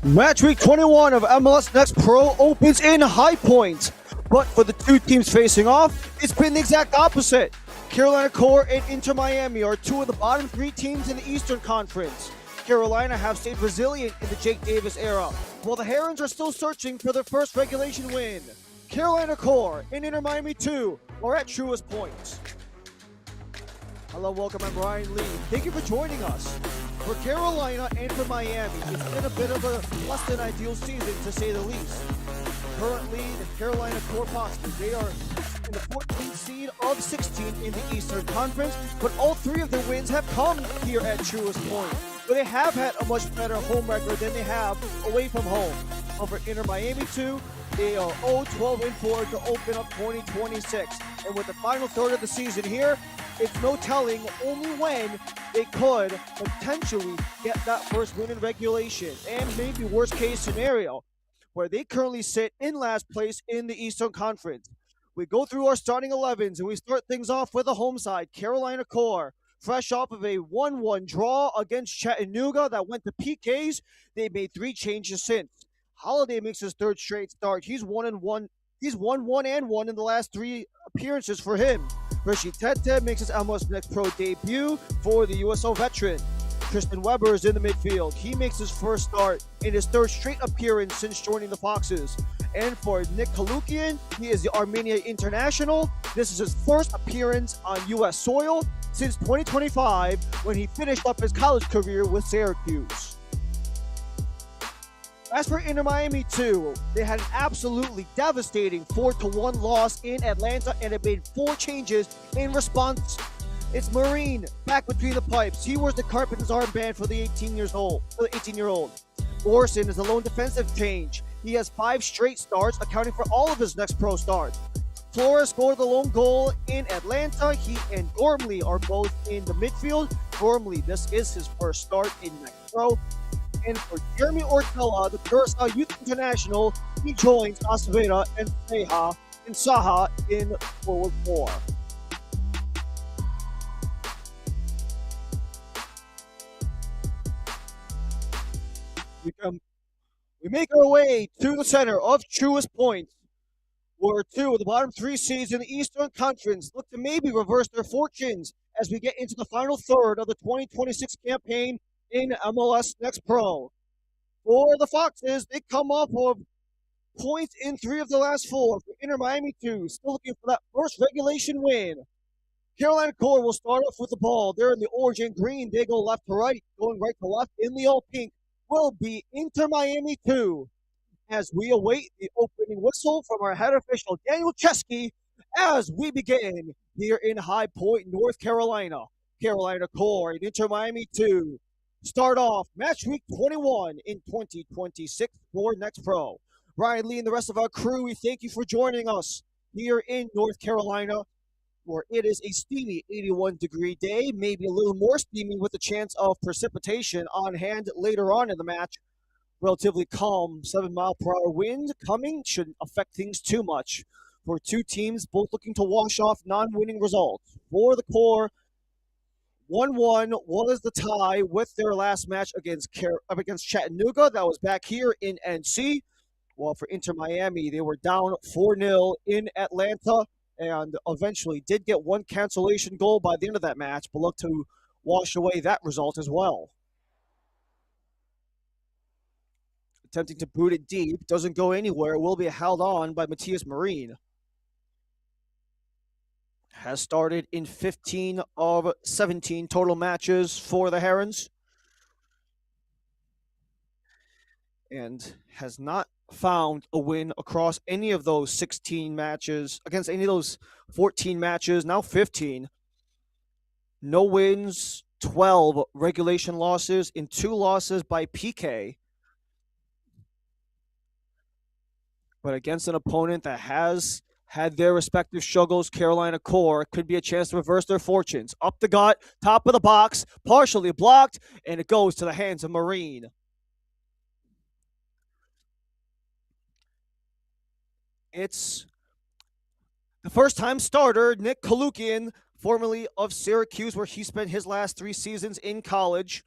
Match week 21 of MLS Next Pro opens in High Point. But for the two teams facing off, it's been the exact opposite. Carolina Core and Inter Miami are two of the bottom three teams in the Eastern Conference. Carolina have stayed resilient in the Jake Davis era, while the Herons are still searching for their first regulation win. Carolina Core and Inter Miami 2 are at truest points. Hello, welcome, I'm Ryan Lee. Thank you for joining us. For Carolina and for Miami, it's been a bit of a less than ideal season, to say the least. Currently, the Carolina Core Foxes, they are in the 14th seed of 16 in the Eastern Conference, but all three of their wins have come here at Truist Point. But they have had a much better home record than they have away from home. Over Inter Miami 2, they are 0-12-4 to open up 2026. And with the final third of the season here, it's no telling only when they could potentially get that first win in regulation. And maybe worst case scenario, where they currently sit in last place in the Eastern Conference. We go through our starting 11s and we start things off with the home side, Carolina Core. Fresh off of a 1-1 draw against Chattanooga that went to PKs, they made three changes since. Holiday makes his third straight start. He's 1-1. He's 1-1-1 in the last three appearances for him. Rishi Tete makes his MLS Next Pro debut for the USO veteran. Tristan Weber is in the midfield. He makes his first start in his third straight appearance since joining the Foxes. And for Nick Kalukian, he is the Armenia international. This is his first appearance on U.S. soil since 2025 when he finished up his college career with Syracuse. As for Inter Miami 2, they had an absolutely devastating 4-1 loss in Atlanta and it made four changes in response. It's Marine back between the pipes. He wears the Carpenter's armband for the 18-year-old. Orson is a lone defensive change. He has 5 straight starts, accounting for all of his Next Pro starts. Flores scored the lone goal in Atlanta. He and Gormley are both in the midfield. Gormley, this is his first start in Next Pro. And for Jeremy Ortella, the Curacao Youth International, he joins Acevedo and Saha in forward 4. We make our way to the center of Truist Point, where two of the bottom three seeds in the Eastern Conference look to maybe reverse their fortunes as we get into the final third of the 2026 campaign in MLS Next Pro. For the Foxes, they come off of points in 3 of the last 4. For Inter Miami 2, still looking for that first regulation win. Carolina Core will start off with the ball. They're in the orange and green. They go left to right, going right to left. In the all pink will be Inter Miami 2. As we await the opening whistle from our head official, Daniel Chesky, as we begin here in High Point, North Carolina. Carolina Core and Inter Miami 2 start off match week 21 in 2026 for Next Pro. Ryan Lee and the rest of our crew, we thank you for joining us here in North Carolina, where it is a steamy 81-degree day, maybe a little more steamy with a chance of precipitation on hand later on in the match. Relatively calm 7-mile-per-hour wind coming shouldn't affect things too much. For two teams, both looking to wash off non-winning results. For the Core, 1-1 was the tie with their last match against Chattanooga. That was back here in NC. While for Inter Miami, they were down 4-0 in Atlanta and eventually did get one cancellation goal by the end of that match, but looked to wash away that result as well. Attempting to boot it deep, doesn't go anywhere, will be held on by Matthias Marine. Has started in 15 of 17 total matches for the Herons. And has not found a win across any of those 16 matches, against any of those 14 matches, now 15. No wins, 12 regulation losses, and 2 losses by PK. But against an opponent that has had their respective struggles, Carolina Core, could be a chance to reverse their fortunes. Up the gut, top of the box, partially blocked, and it goes to the hands of Marine. It's the first-time starter, Nick Kalukian, formerly of Syracuse, where he spent his last 3 seasons in college,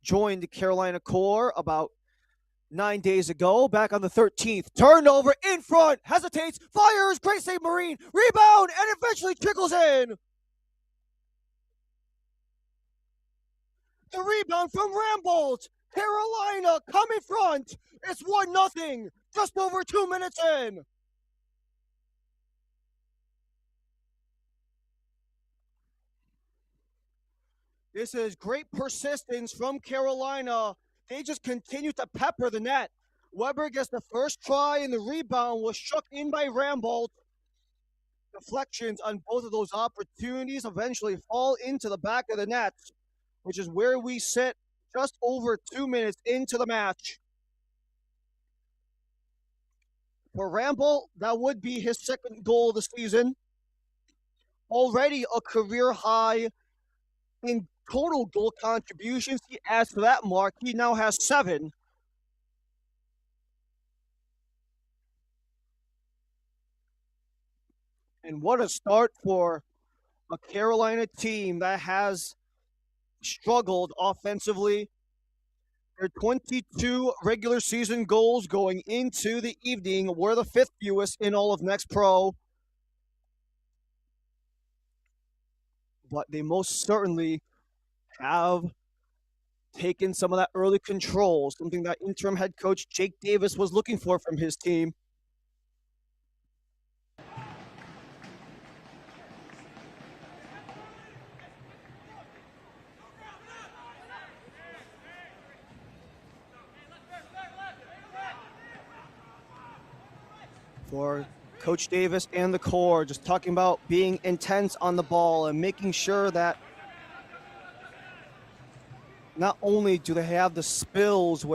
joined the Carolina Core about 9 days ago, back on the 13th. Turnover in front, hesitates, fires, great save Marine, rebound, and eventually trickles in. The rebound from Rambold. Carolina come in front. It's 1-0, just over 2 minutes in. This is great persistence from Carolina. They just continue to pepper the net. Weber gets the first try, and the rebound was shook in by Rambold. Deflections on both of those opportunities eventually fall into the back of the net, which is where we sit just over 2 minutes into the match. For Rambold, that would be his second goal of the season. Already a career high in total goal contributions. He adds to that mark. He now has 7. And what a start for a Carolina team that has struggled offensively. Their 22 regular season goals going into the evening were the 5th fewest in all of Next Pro. But they most certainly have taken some of that early control, something that interim head coach Jake Davis was looking for from his team. For Coach Davis and the core, just talking about being intense on the ball and making sure that not only do they have the spells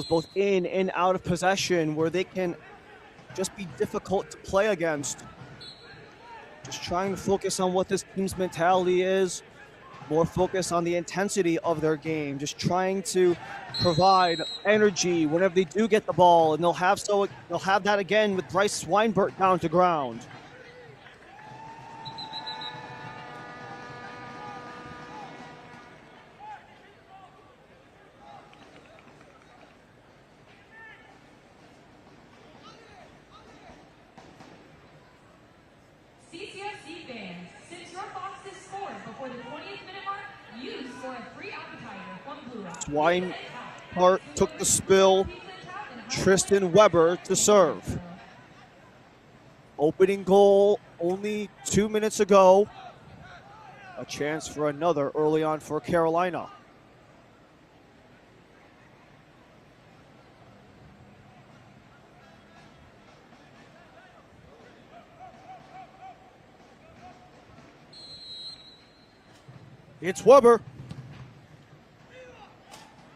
both in and out of possession where they can just be difficult to play against. Just trying to focus on what this team's mentality is, more focus on the intensity of their game, just trying to provide energy whenever they do get the ball, and they'll have that again with Bryce Swinebert down to ground. CCFC fans, since your box is scored before the 20th minute mark, you score a free appetizer from Blue Rock. Swinehart took the spill. Tristan Weber to serve. Opening goal only 2 minutes ago. A chance for another early on for Carolina. It's Weber.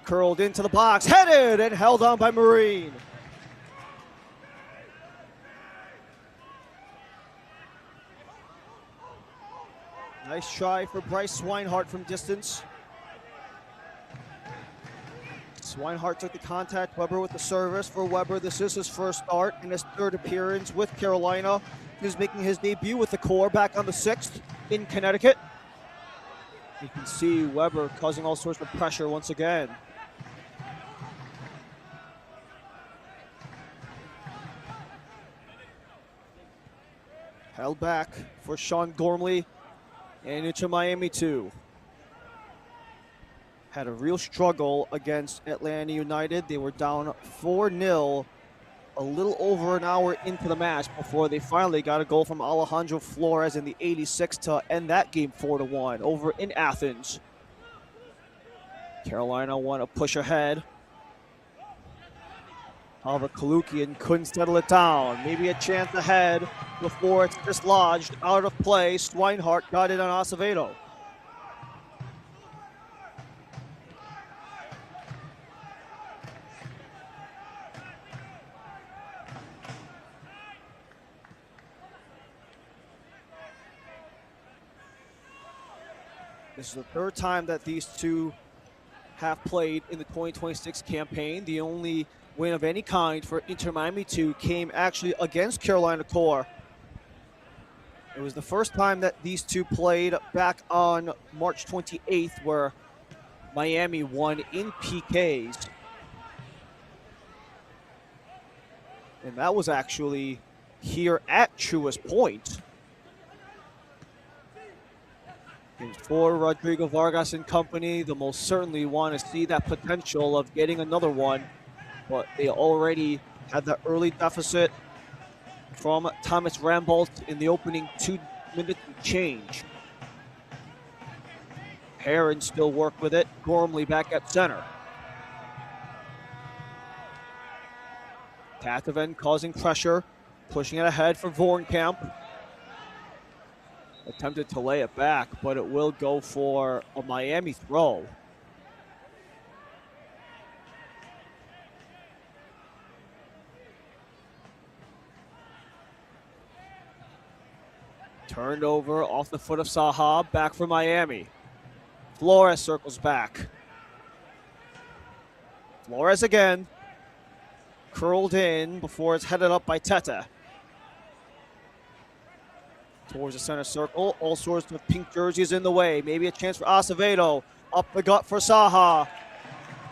Curled into the box, headed and held on by Marine. Nice try for Bryce Swinehart from distance. Swinehart took the contact, Weber with the service. For Weber, this is his first start in his 3rd appearance with Carolina. He's making his debut with the core back on the 6th in Connecticut. You can see Weber causing all sorts of pressure once again. Held back for Sean Gormley and into Miami 2. Had a real struggle against Atlanta United. They were down 4-0 a little over an hour into the match before they finally got a goal from Alejandro Flores in the 86th to end that game 4-1 over in Athens. Carolina want to push ahead. However, Kalukian couldn't settle it down. Maybe a chance ahead before it's dislodged out of play. Swinehart got it on Acevedo. This is the 3rd time that these two have played in the 2026 campaign. The only win of any kind for Inter Miami 2 came actually against Carolina Core. It was the first time that these two played back on March 28th, where Miami won in PKs. And that was actually here at Truist Point. And for Rodrigo Vargas and company, they'll most certainly want to see that potential of getting another one. But they already had that early deficit from Thomas Rambolt in the opening 2 minutes and change. Heron still work with it. Gormley back at center. Tataven causing pressure, pushing it ahead for Vornkamp. Attempted to lay it back, but it will go for a Miami throw. Turned over off the foot of Sahab, back for Miami. Flores circles back. Flores again. Curled in before it's headed up by Teta. Towards the center circle, all sorts of pink jerseys in the way. Maybe a chance for Acevedo. Up the gut for Saha.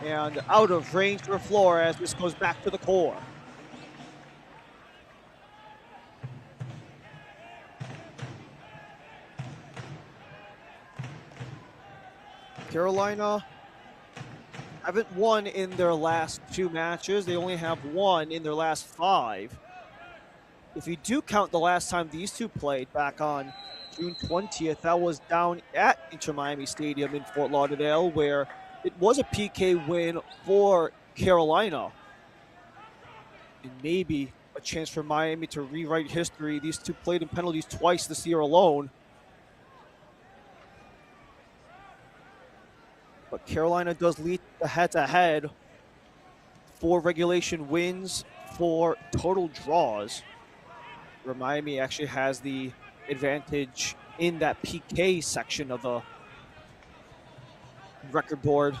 And out of range for Flores. This goes back to the core. Carolina haven't won in their last 2 matches. They only have won in their last 5. If you do count the last time these two played back on June 20th, that was down at Inter Miami Stadium in Fort Lauderdale, where it was a PK win for Carolina. And maybe a chance for Miami to rewrite history. These two played in penalties twice this year alone. But Carolina does lead the head-to-head. 4 regulation wins, 4 total draws. Where Miami actually has the advantage in that PK section of the record board.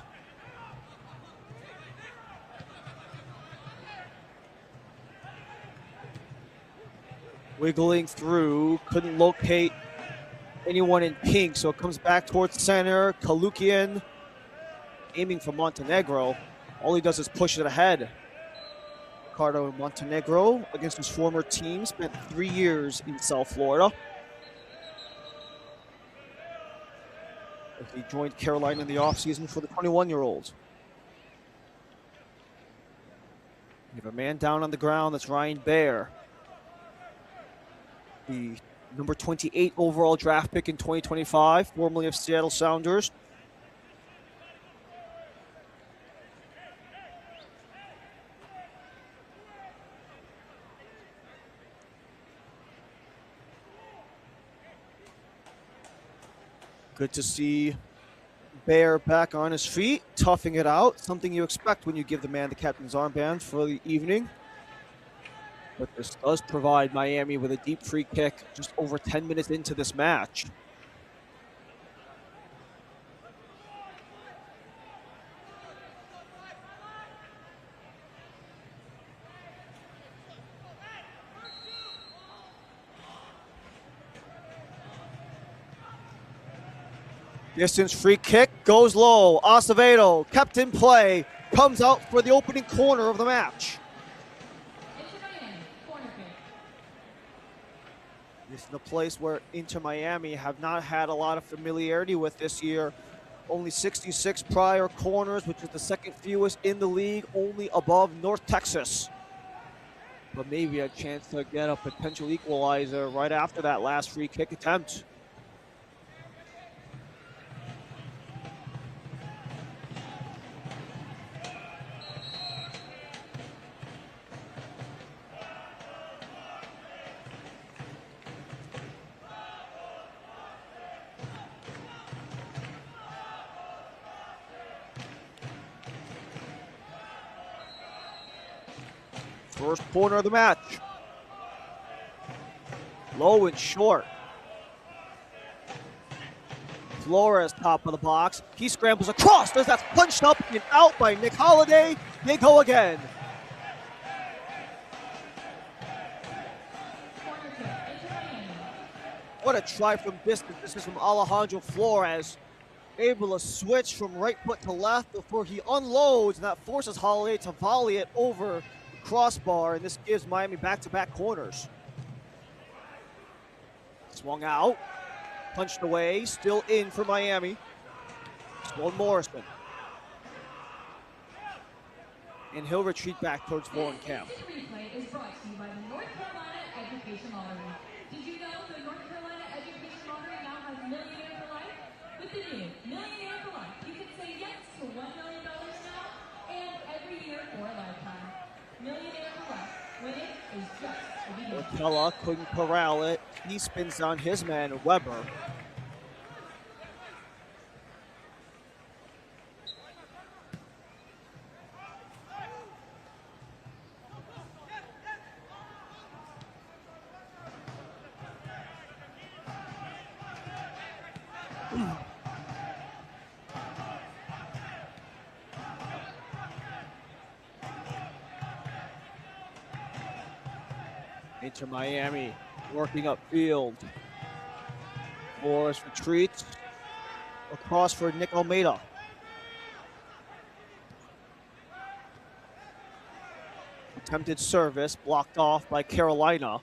Wiggling through, couldn't locate anyone in pink, so it comes back towards center. Kalukian aiming for Montenegro. All he does is push it ahead. Ricardo Montenegro against his former team, spent 3 years in South Florida. He joined Carolina in the offseason for the 21-year-olds. You have a man down on the ground, that's Ryan Baer. The number 28 overall draft pick in 2025, formerly of Seattle Sounders. Good to see Baer back on his feet, toughing it out. Something you expect when you give the man the captain's armband for the evening. But this does provide Miami with a deep free kick just over 10 minutes into this match. Distance free kick goes low. Acevedo kept in play, comes out for the opening corner of the match. This is the place where Inter Miami have not had a lot of familiarity with this year. Only 66 prior corners, which is the second fewest in the league, only above North Texas. But maybe a chance to get a potential equalizer right after that last free kick attempt. First corner of the match. Low and short. Flores, top of the box. He scrambles across. There's that punched up and out by Nick Holiday. They go again. What a try from distance. This is from Alejandro Flores. Able to switch from right foot to left before he unloads, and that forces Holiday to volley it over the crossbar, and this gives Miami back-to-back corners. Swung out, punched away, still in for Miami. Sloan Morrison. And he'll retreat back towards Vaughn Camp. This replay is brought to you by the North Carolina Education Lottery. Did you know the North Carolina Education Lottery now has Millionaire for Life? With the new Millionaire for Life, you can say yes to $1 million now and every year for a lifetime. Millionaire for Life. Winning is just a beginning. Ortella couldn't corral it. He spins down his man, Weber. Into Miami, working upfield. Morris retreats. Across for Nick Almeida. Attempted service, blocked off by Carolina.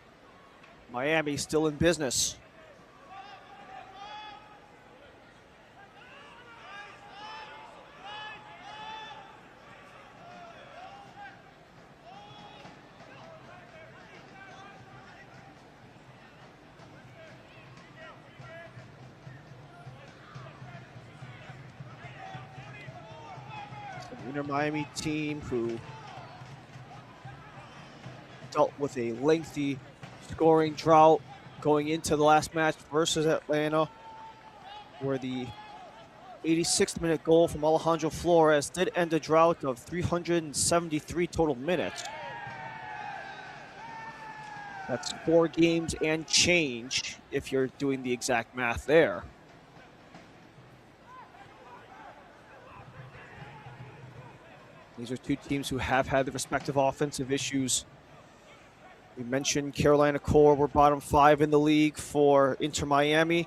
Miami still in business. Inter Miami team who dealt with a lengthy scoring drought going into the last match versus Atlanta, where the 86th minute goal from Alejandro Flores did end a drought of 373 total minutes. That's 4 games and change if you're doing the exact math there. These are two teams who have had the respective offensive issues. We mentioned Carolina Core were bottom 5 in the league for Inter Miami.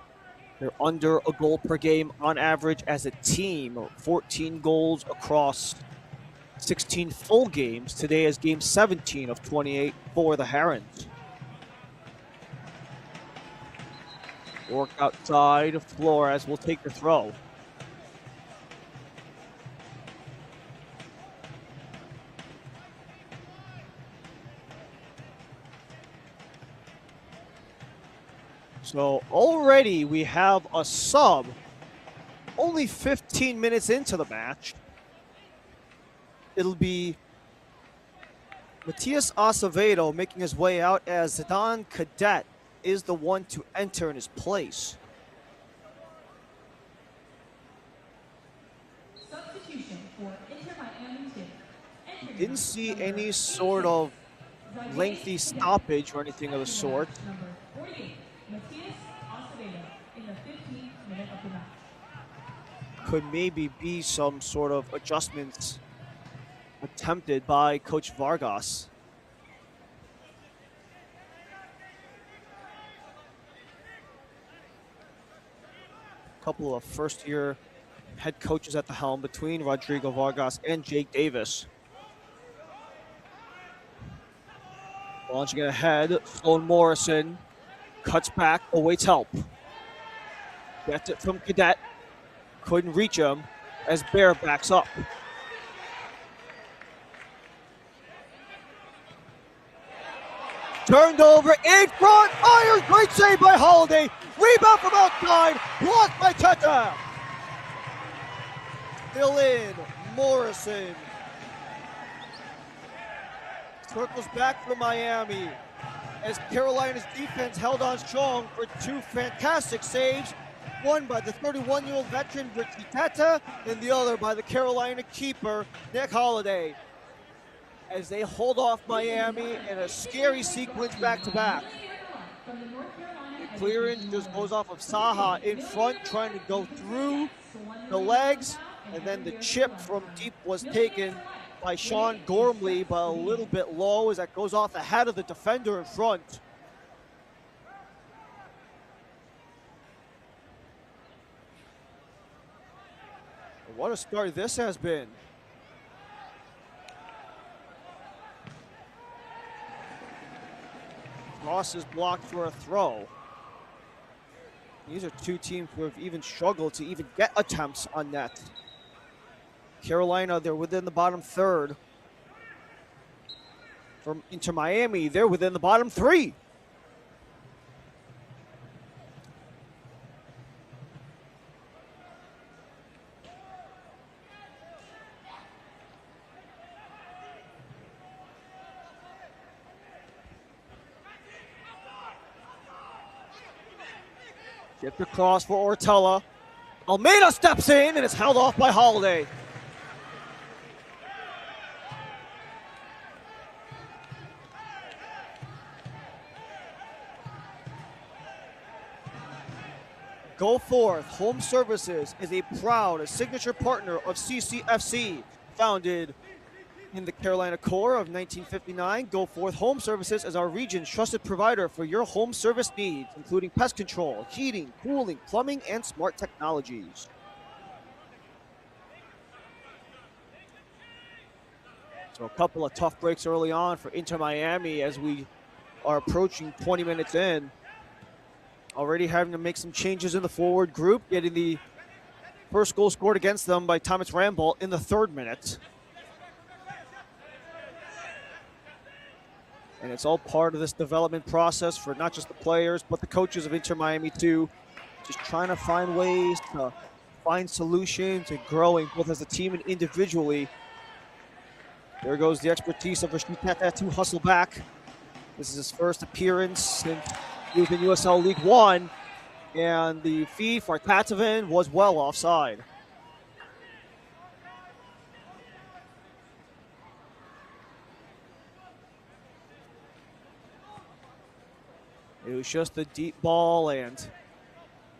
They're under a goal per game on average as a team. 14 goals across 16 full games. Today is game 17 of 28 for the Herons. Work outside. Flores will take the throw. So already we have a sub only 15 minutes into the match. It'll be Matias Acevedo making his way out as Zidane Cadet is the one to enter in his place. Substitution for Inter Miami 2. Didn't see any sort of lengthy stoppage or anything of the sort. Number 48, Matias Acevedo, in the 15th minute of the match. Could maybe be some sort of adjustments attempted by Coach Vargas. A couple of first-year head coaches at the helm between Rodrigo Vargas and Jake Davis. Launching it ahead, Sloan Morrison cuts back, awaits help. Gets it from Cadet. Couldn't reach him as Bear backs up. Turned over, in front, fires, great save by Holiday. Rebound from outside, blocked by Teta. Still in, Morrison. Circles back for Miami as Carolina's defense held on strong for 2 fantastic saves. One by the 31-year-old veteran Richie Teta, and the other by the Carolina keeper Nick Holiday, as they hold off Miami in a scary sequence back-to-back. The clearance just goes off of Saha in front, trying to go through the legs, and then the chip from deep was taken by Sean Gormley, but a little bit low as that goes off the head of the defender in front. What a start this has been. cross is blocked for a throw. These are two teams who have even struggled to even get attempts on net. Carolina, they're within the bottom third. From Inter Miami, they're within the bottom three. Chipped across for Ortella. Almeida steps in and it's held off by Holiday. Go Forth Home Services is a proud signature partner of CCFC, founded in the Carolina core of 1959. Go Forth Home Services is our region's trusted provider for your home service needs, including pest control, heating, cooling, plumbing, and smart technologies. So a couple of tough breaks early on for Inter Miami as we are approaching 20 minutes in. Already having to make some changes in the forward group, getting the first goal scored against them by Thomas Ramboll in the 3rd minute. And it's all part of this development process for not just the players, but the coaches of Inter Miami too. Just trying to find ways to find solutions and growing both as a team and individually. There goes the expertise of Rashid Tata to hustle back. This is his first appearance since he was in USL League One, and the feed for Tatavin was well offside. It was just a deep ball, and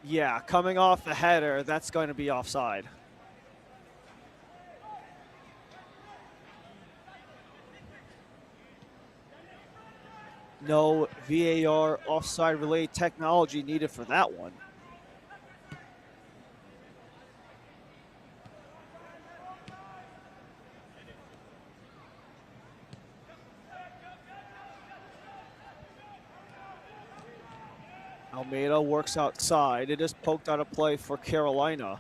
yeah, coming off the header, that's going to be offside. No VAR offside related technology needed for that one. Almeida works outside. It is poked out of play for Carolina.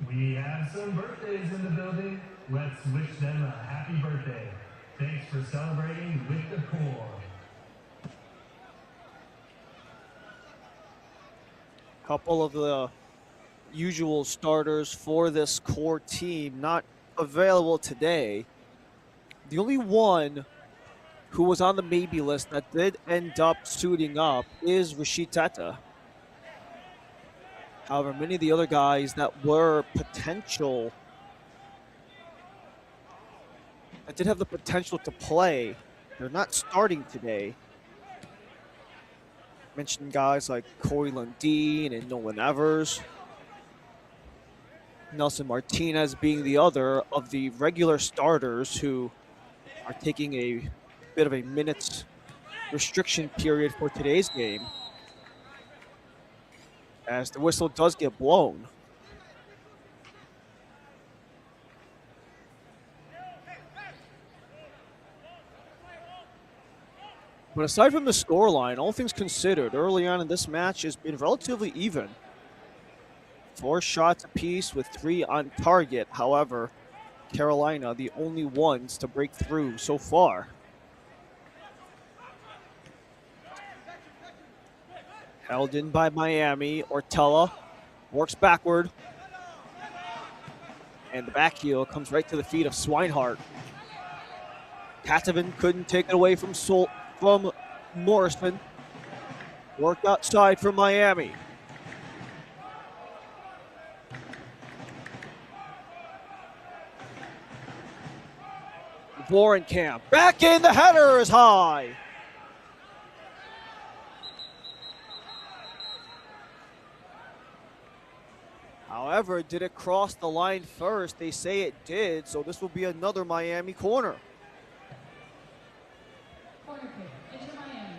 We have some birthdays in the building. Let's wish them a happy birthday. Thanks for celebrating with the core. Couple of the usual starters for this core team not available today. The only one who was on the maybe list that did end up suiting up is Rashid Tata. However, many of the other guys that were potential, that did have the potential to play, they're not starting today. Mentioned guys like Corey Lundeen and Nolan Evers. Nelson Martinez being the other of the regular starters who are taking a bit of a minutes restriction period for today's game, as the whistle does get blown. But aside from the scoreline, all things considered, early on in this match has been relatively even. 4 shots apiece with 3 on target. However, Carolina, the only ones to break through so far. Held in by Miami. Ortella works backward. And the back heel comes right to the feet of Swinehart. Tatavin couldn't take it away from Morrison. Worked outside for Miami. Vorenkamp back in, the header is high. However, did it cross the line first? They say it did, so this will be another Miami corner. Corner kick, Inter Miami.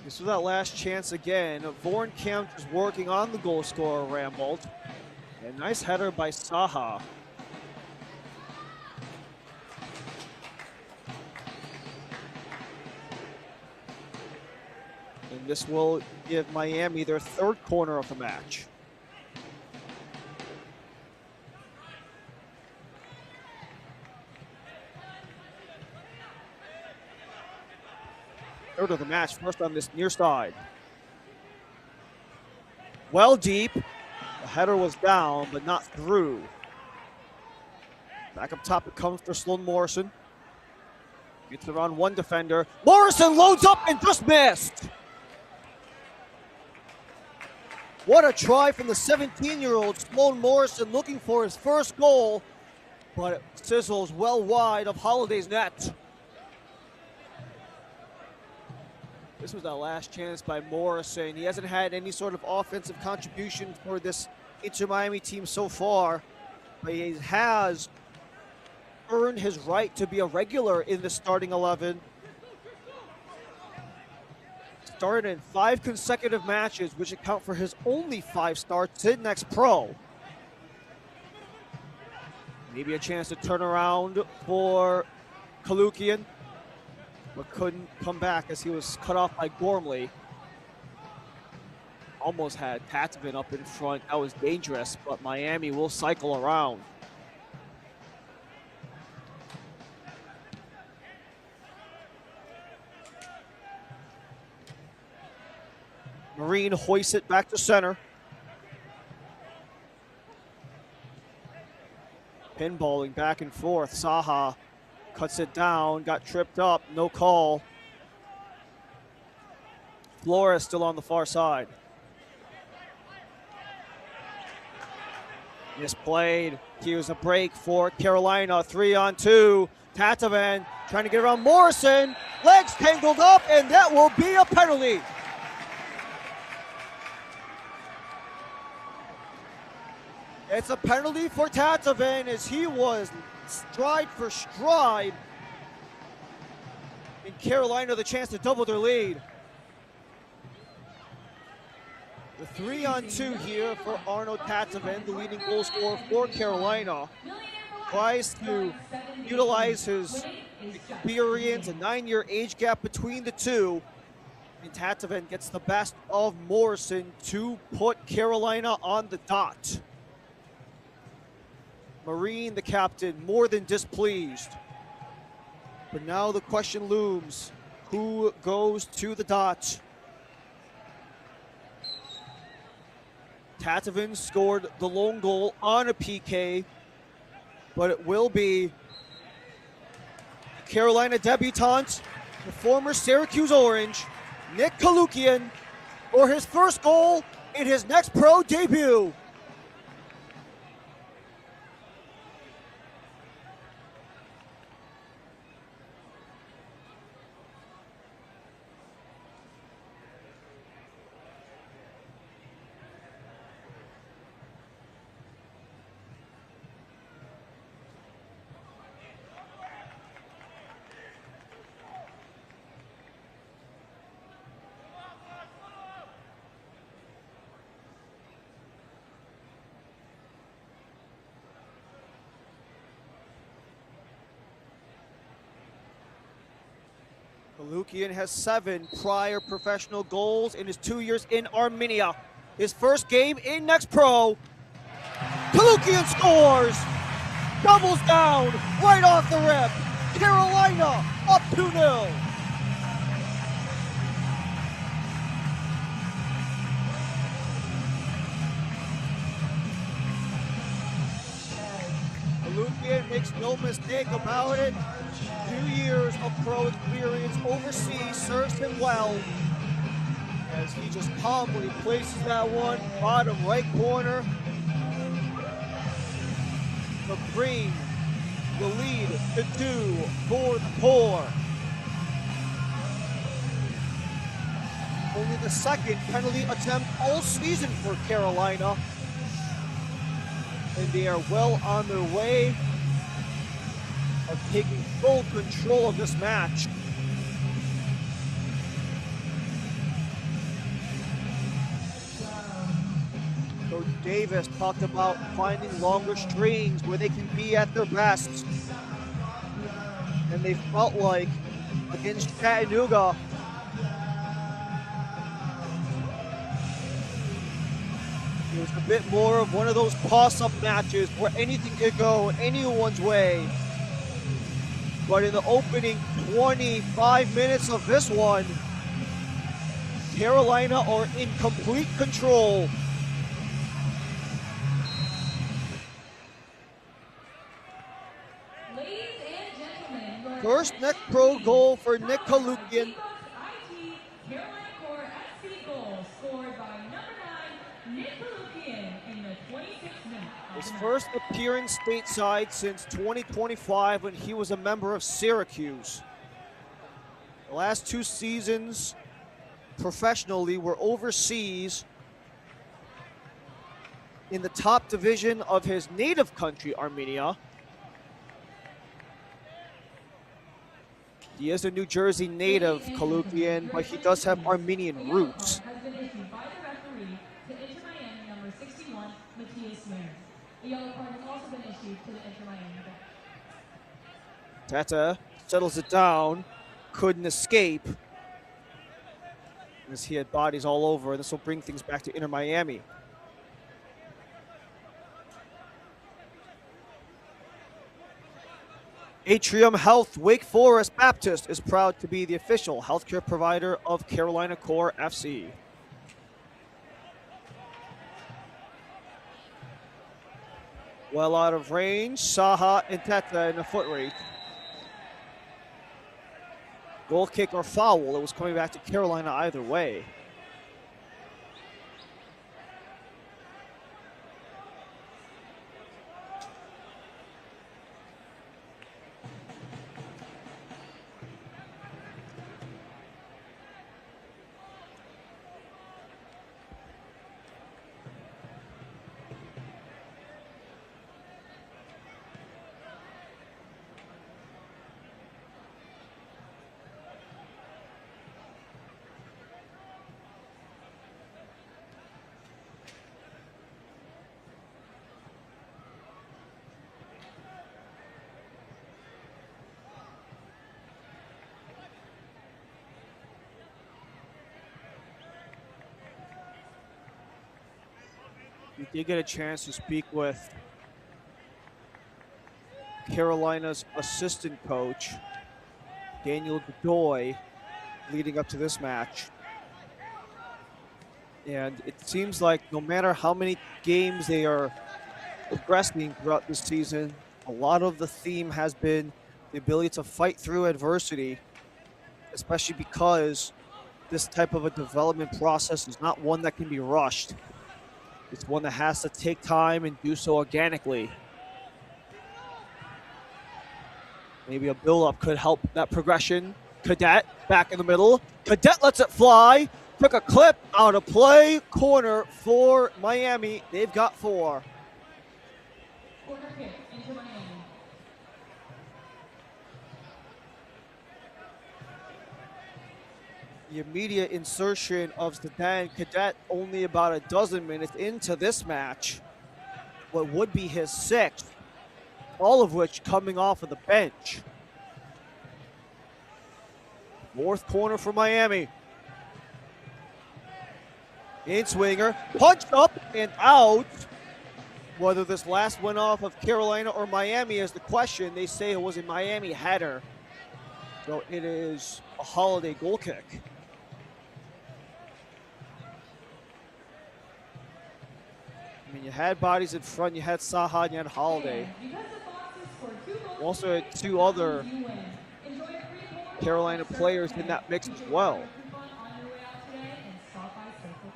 This was that last chance again. Vorenkamp is working on the goal scorer, Rambold. A nice header by Saha. This will give Miami their third corner of the match. Third of the match, first on this near side. Well deep. The header was down, but not through. Back up top, it comes for Sloan Morrison. Gets around one defender. Morrison loads up and just missed. What a try from the 17-year-old Sloan Morrison, looking for his first goal, but it sizzles well wide of Holiday's net. This was that last chance by Morrison. He hasn't had any sort of offensive contribution for this Inter Miami team so far, but he has earned his right to be a regular in the starting 11. Started in 5 consecutive matches, which account for his only 5 starts in Next Pro. Maybe a chance to turn around for Kalukian, but couldn't come back as he was cut off by Gormley. Almost had Tatovin up in front. That was dangerous, but Miami will cycle around. Marine hoists it back to center. Pinballing back and forth. Saha cuts it down, got tripped up, no call. Flores still on the far side. Misplayed. Here's a break for Carolina. 3-on-2. Tatovin trying to get around Morrison. Legs tangled up, and that will be a penalty. It's a penalty for Tatovin as he was stride for stride. In Carolina, the chance to double their lead. The 3-on-2 here for Arno Tatovin, the leading goal scorer for Carolina. Tries to utilize his experience, a 9-year age gap between the two. And Tatovin gets the best of Morrison to put Carolina on the dot. Marine, the captain, more than displeased. But now the question looms, who goes to the dot? Tatovin scored the lone goal on a PK, but it will be Carolina debutant, the former Syracuse Orange, Nick Kalukian, for his first goal in his Next Pro debut. Kalukian has 7 prior professional goals in his 2 years in Armenia. His first game in Next Pro. Kalukian scores! Doubles down right off the rip. Carolina up 2-0. Kalukian makes no mistake about it. 2 years of pro experience overseas serves him well as he just calmly places that one bottom right corner to bring the lead to 2 for the Poor. Only the second penalty attempt all season for Carolina, and they are well on their way of taking full control of this match. Coach Davis talked about finding longer strings where they can be at their best. And they felt like against Chattanooga, It was a bit more of one of those toss-up matches where anything could go anyone's way. But in the opening 25 minutes of this one, Carolina are in complete control. Ladies and gentlemen, your First attention next pro please. goal for Nick Powered by Kalukian. IT Carolina Core FC goal scored by number 9, Nick Kalukian in the 26th minute. of His the match. first appearance stateside since 2025 when he was a member of Syracuse. The last 2 seasons professionally were overseas in the top division of his native country, Armenia. He is a New Jersey native, Kalukian, but he does have Armenian roots. Has been issued by the referee to Inter Miami number 61, Matthias Mayer. The yellow card has also been issued to the Inter Miami bench. Tata settles it down, couldn't escape as he had bodies all over. This will bring things back to Inter Miami. Atrium Health Wake Forest Baptist is proud to be the official healthcare provider of Carolina Core FC. Well out of range, Saha and Teta in a foot race. Goal kick or foul, it was coming back to Carolina either way. We did get a chance to speak with Carolina's assistant coach, Daniel Godoy, leading up to this match. And it seems like no matter how many games they are progressing throughout this season, a lot of the theme has been the ability to fight through adversity, especially because this type of a development process is not one that can be rushed. It's one that has to take time and do so organically. Maybe a build-up could help that progression. Cadet back in the middle. Cadet lets it fly. Took a clip out of play. Corner for Miami. They've got 4. Corner kick into Miami. The immediate insertion of Zidane Cadet only about a dozen minutes into this match. What would be his 6th, all of which coming off of the bench. 4th corner for Miami. In swinger, punch up and out. Whether this last went off of Carolina or Miami is the question. They say it was a Miami header. So it is a Holiday goal kick. I mean, you had bodies in front, you had Saha, and you had Holiday. Because the Foxes scored 2 goals You also had 2 other you win. Enjoy a free Cola Carolina Circle players K. in that mix as Features well. your coupon on your way out today and stop by Circle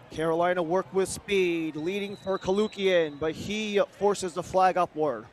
K. Carolina worked with speed, leading for Kalukian, but he forces the flag upward.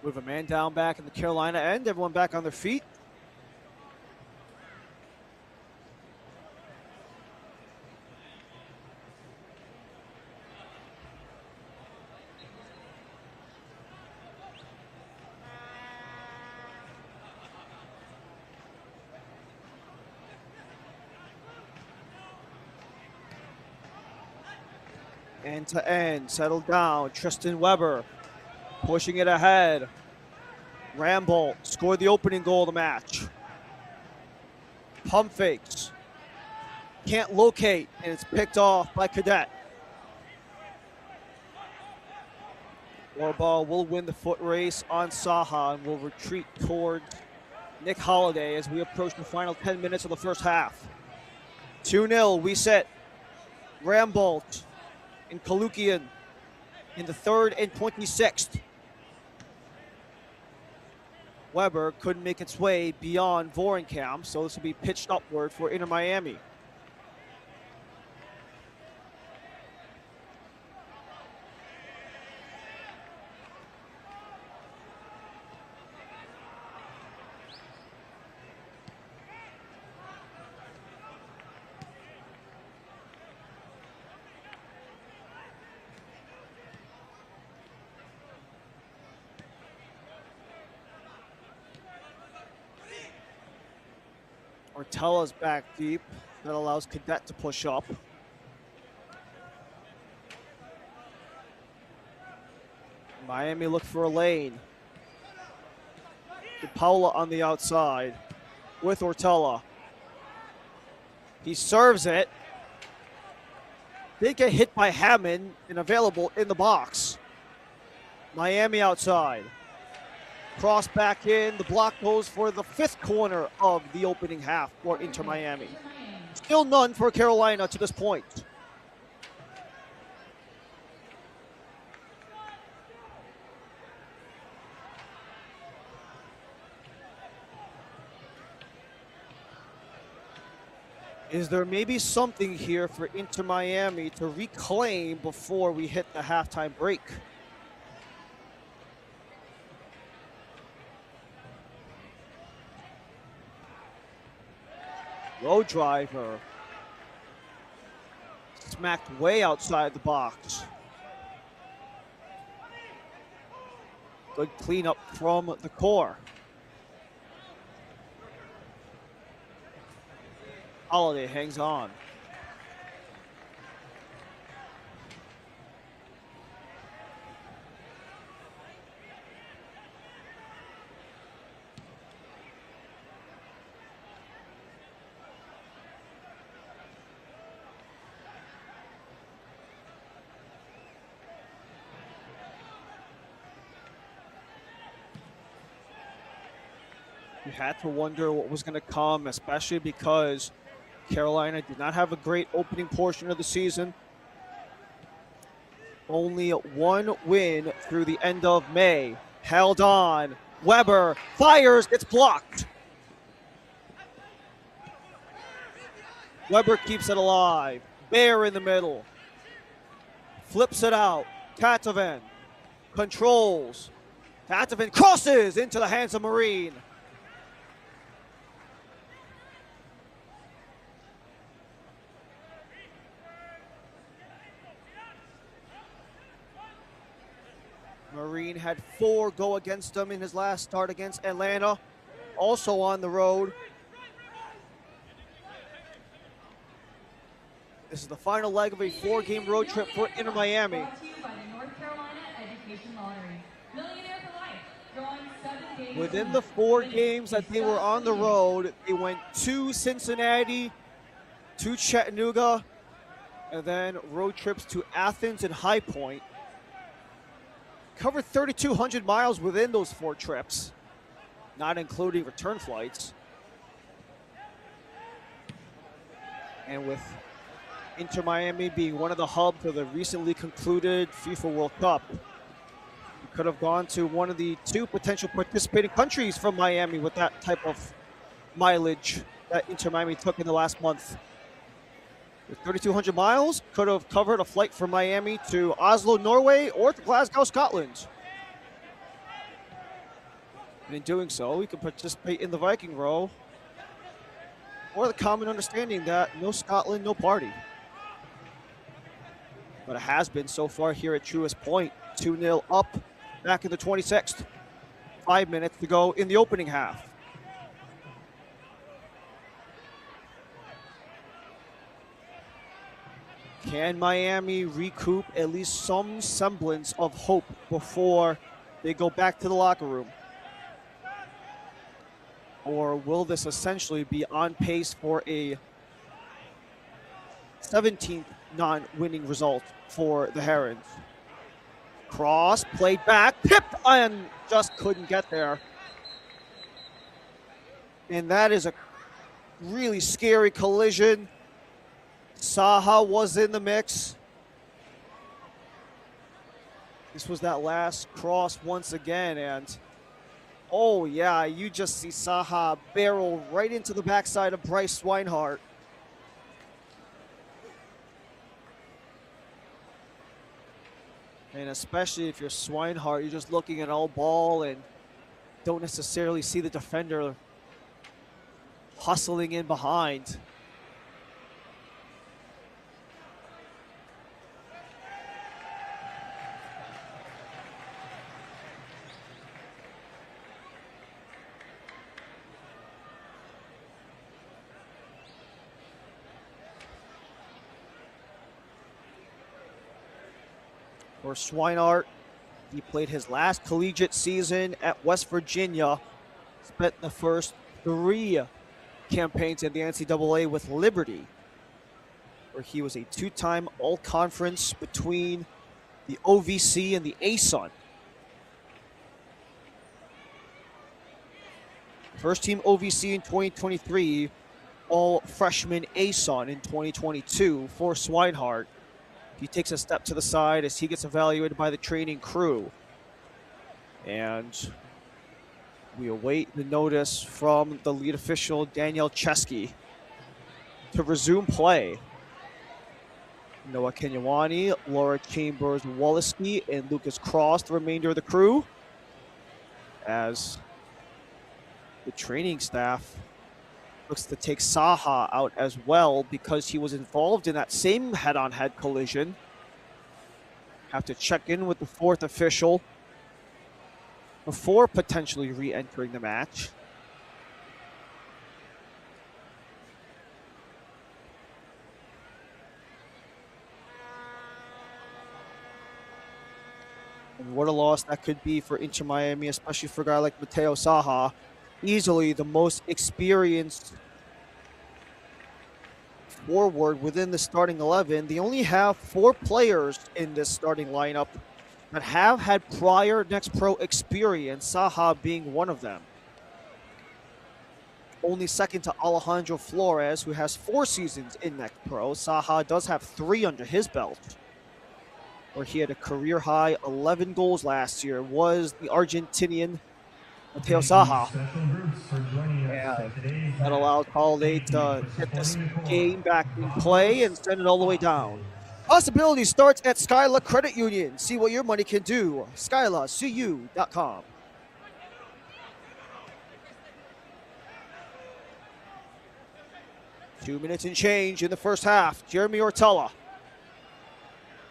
With a man down back in the Carolina end, everyone back on their feet. End to end, settled down. Tristan Weber pushing it ahead. Rambolt scored the opening goal of the match. Pump fakes. Can't locate, and it's picked off by Cadet. Warball will win the foot race on Saha and will retreat towards Nick Holiday as we approach the final 10 minutes of the first half. 2-0, we set Rambolt and Kalukian in the 3rd and 26th. Weber couldn't make its way beyond Vorenkamp, so this will be pitched upward for Inter Miami. Ortella's back deep. That allows Cadet to push up. Miami look for a lane. DePaula on the outside with Ortella. He serves it. Did get hit by Hammond and available in the box. Miami outside. Cross back in. The block goes for the 5th corner of the opening half for Inter Miami. Still none for Carolina to this point. Is there maybe something here for Inter Miami to reclaim before we hit the halftime break? Low driver. Smacked way outside the box. Good cleanup from the core. Holiday hangs on. You had to wonder what was going to come, especially because Carolina did not have a great opening portion of the season. Only 1 win through the end of May. Held on. Weber fires, gets blocked. Weber keeps it alive. Bear in the middle. Flips it out. Tatovan controls. Tatovan crosses into the hands of Marine. Marine had 4 go against him in his last start against Atlanta, also on the road. This is the final leg of a 4-game road trip for Inter Miami. Brought to you by the North Carolina Education Lottery. Millionaire for Life, drawing 7 games. Within the 4 games that they were on the road, they went to Cincinnati, to Chattanooga, and then road trips to Athens and High Point. Covered 3,200 miles within those 4 trips, not including return flights. And with Inter Miami being one of the hubs of the recently concluded FIFA World Cup, we could have gone to one of the 2 potential participating countries from Miami with that type of mileage that Inter Miami took in the last month. With 3,200 miles, could have covered a flight from Miami to Oslo, Norway, or to Glasgow, Scotland. And in doing so, he can participate in the Viking row, or the common understanding that no Scotland, no party. But it has been so far here at Truist Point. 2-0 up back in the 26th. 5 minutes to go in the opening half. Can Miami recoup at least some semblance of hope before they go back to the locker room? Or will this essentially be on pace for a 17th non-winning result for the Herons? Cross, played back, tipped, and just couldn't get there. And that is a really scary collision. Saha was in the mix. This was that last cross once again, and oh yeah, you just see Saha barrel right into the backside of Bryce Swinehart. And especially if you're Swinehart, you're just looking at all ball and don't necessarily see the defender hustling in behind. For Swinehart, he played his last collegiate season at West Virginia, spent the first 3 campaigns in the NCAA with Liberty, where he was a 2-time all-conference between the OVC and the ASUN. First team OVC in 2023, all freshman ASUN in 2022 for Swinehart. He takes a step to the side as he gets evaluated by the training crew. And we await the notice from the lead official, Daniel Chesky, to resume play. Noah Kenyawani, Laura Chambers-Waleski, and Lucas Cross, the remainder of the crew, as the training staff looks to take Saha out as well because he was involved in that same head-on-head collision. Have to check in with the 4th official before potentially re-entering the match. And what a loss that could be for Inter Miami, especially for a guy like Mateo Saha. Easily the most experienced forward within the starting 11. They only have 4 players in this starting lineup that have had prior Next Pro experience, Saha being one of them. Only second to Alejandro Flores, who has 4 seasons in Next Pro. Saha does have 3 under his belt, where he had a career-high 11 goals last year, was the Argentinian Mateo Saha. Yeah, that allowed Holiday to get this game back in play and send it all the way down. Possibility starts at Skyla Credit Union. See what your money can do. SkylaCU.com. Two minutes and change in the first half. Jeremy Ortella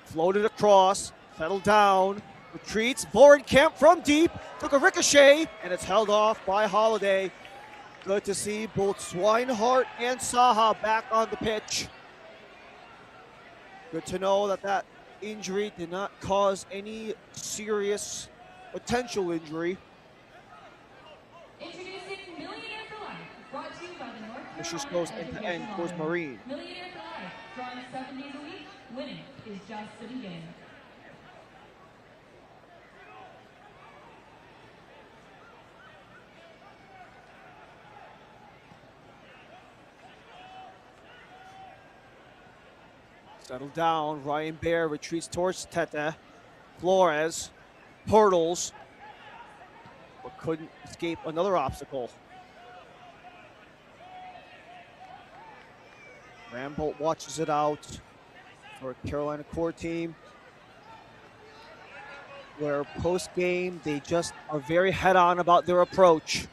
floated across, settled down, retreats. Vorenkamp from deep, took a ricochet, and it's held off by Holiday. Good to see both Swinehart and Saha back on the pitch. Good to know that that injury did not cause any serious potential injury. Introducing Millionaire for Life, brought to you by the North This just Carolina goes end to Education end towards Lottery. Marine. Millionaire for Life, drawing 7 days a week. Winning is just the beginning. Settled down. Ryan Bear retreats towards Tete. Flores hurdles, but couldn't escape another obstacle. Rambolt watches it out for Carolina core team. where post-game they just are very head-on about their approach.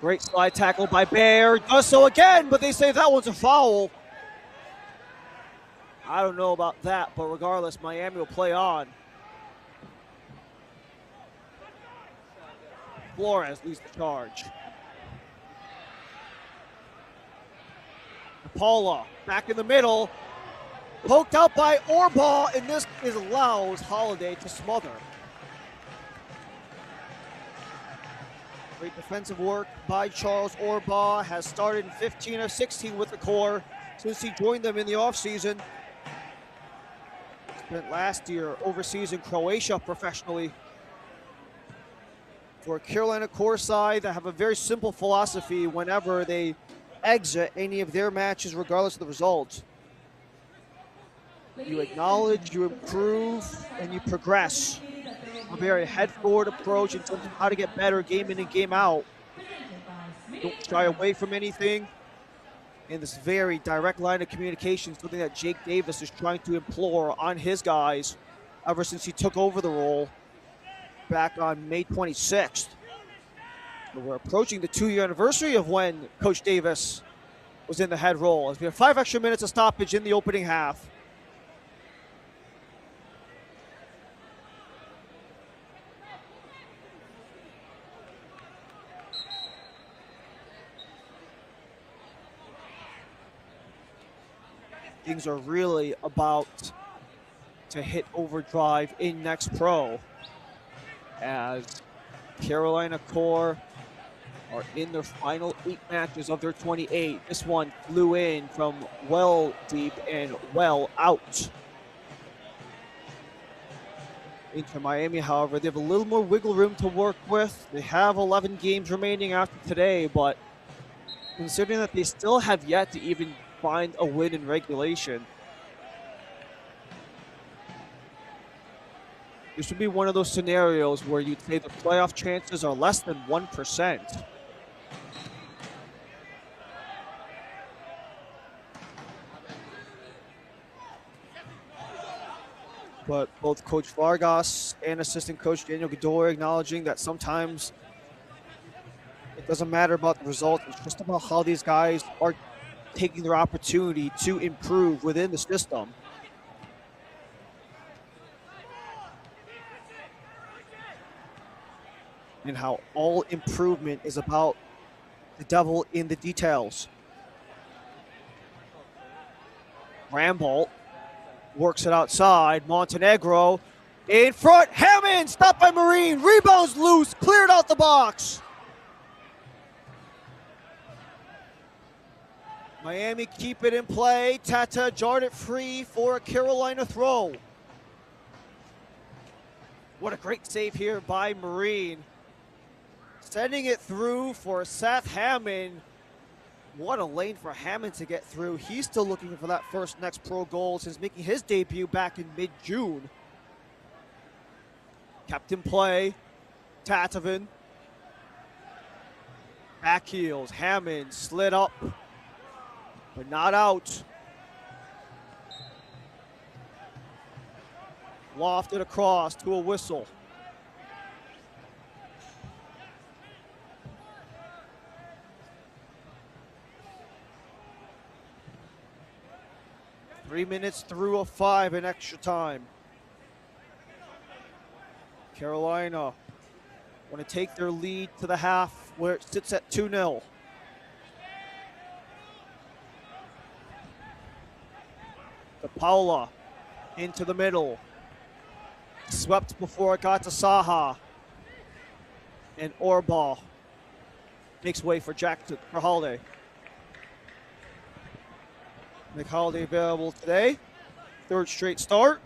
Great slide tackle by Bear. Does so again, but they say that one's a foul. I don't know about that, but regardless, Miami will play on. Flores leads the charge. Paula back in the middle. Poked out by Orbaugh, and this allows Holiday to smother. Great defensive work by Charles Orbaugh. Has started in 15 of 16 with the core since he joined them in the offseason. Spent last year overseas in Croatia professionally. For Carolina core side that have a very simple philosophy whenever they exit any of their matches, regardless of the results. You acknowledge, you improve, and you progress. A very head-forward approach in terms of how to get better game in and game out. Don't shy away from anything. And this very direct line of communication, something that Jake Davis is trying to implore on his guys ever since he took over the role back on May 26th. So we're approaching the 2-year anniversary of when Coach Davis was in the head role. As we have 5 extra minutes of stoppage in the opening half. Things are really about to hit overdrive in Next Pro as Carolina core are in their final 8 matches of their 28. This one flew in from well deep and well out. Inter Miami, however, they have a little more wiggle room to work with. They have 11 games remaining after today, but considering that they still have yet to even find a win in regulation, this would be one of those scenarios where you'd say the playoff chances are less than 1%. But both Coach Vargas and assistant coach Daniel Godoy acknowledging that sometimes it doesn't matter about the result. It's just about how these guys are taking their opportunity to improve within the system. And how all improvement is about the devil in the details. Rambolt works it outside. Montenegro in front. Hammond stopped by Marine. Rebounds loose. Cleared out the box. Miami keep it in play. Tata jarred it free for a Carolina throw. What a great save here by Marine. Sending it through for Seth Hammond. What a lane for Hammond to get through. He's still looking for that first Next Pro goal since making his debut back in mid-June. Kept in play. Tatavan. Back heels. Hammond slid up, but not out. Lofted across to a whistle. Three minutes through of 5 in extra time. Carolina want to take their lead to the half where it sits at 2-0. Paula into the middle. Swept before it got to Saha. And Orbaugh makes way for Holiday. Make Holiday available today. 3rd straight start.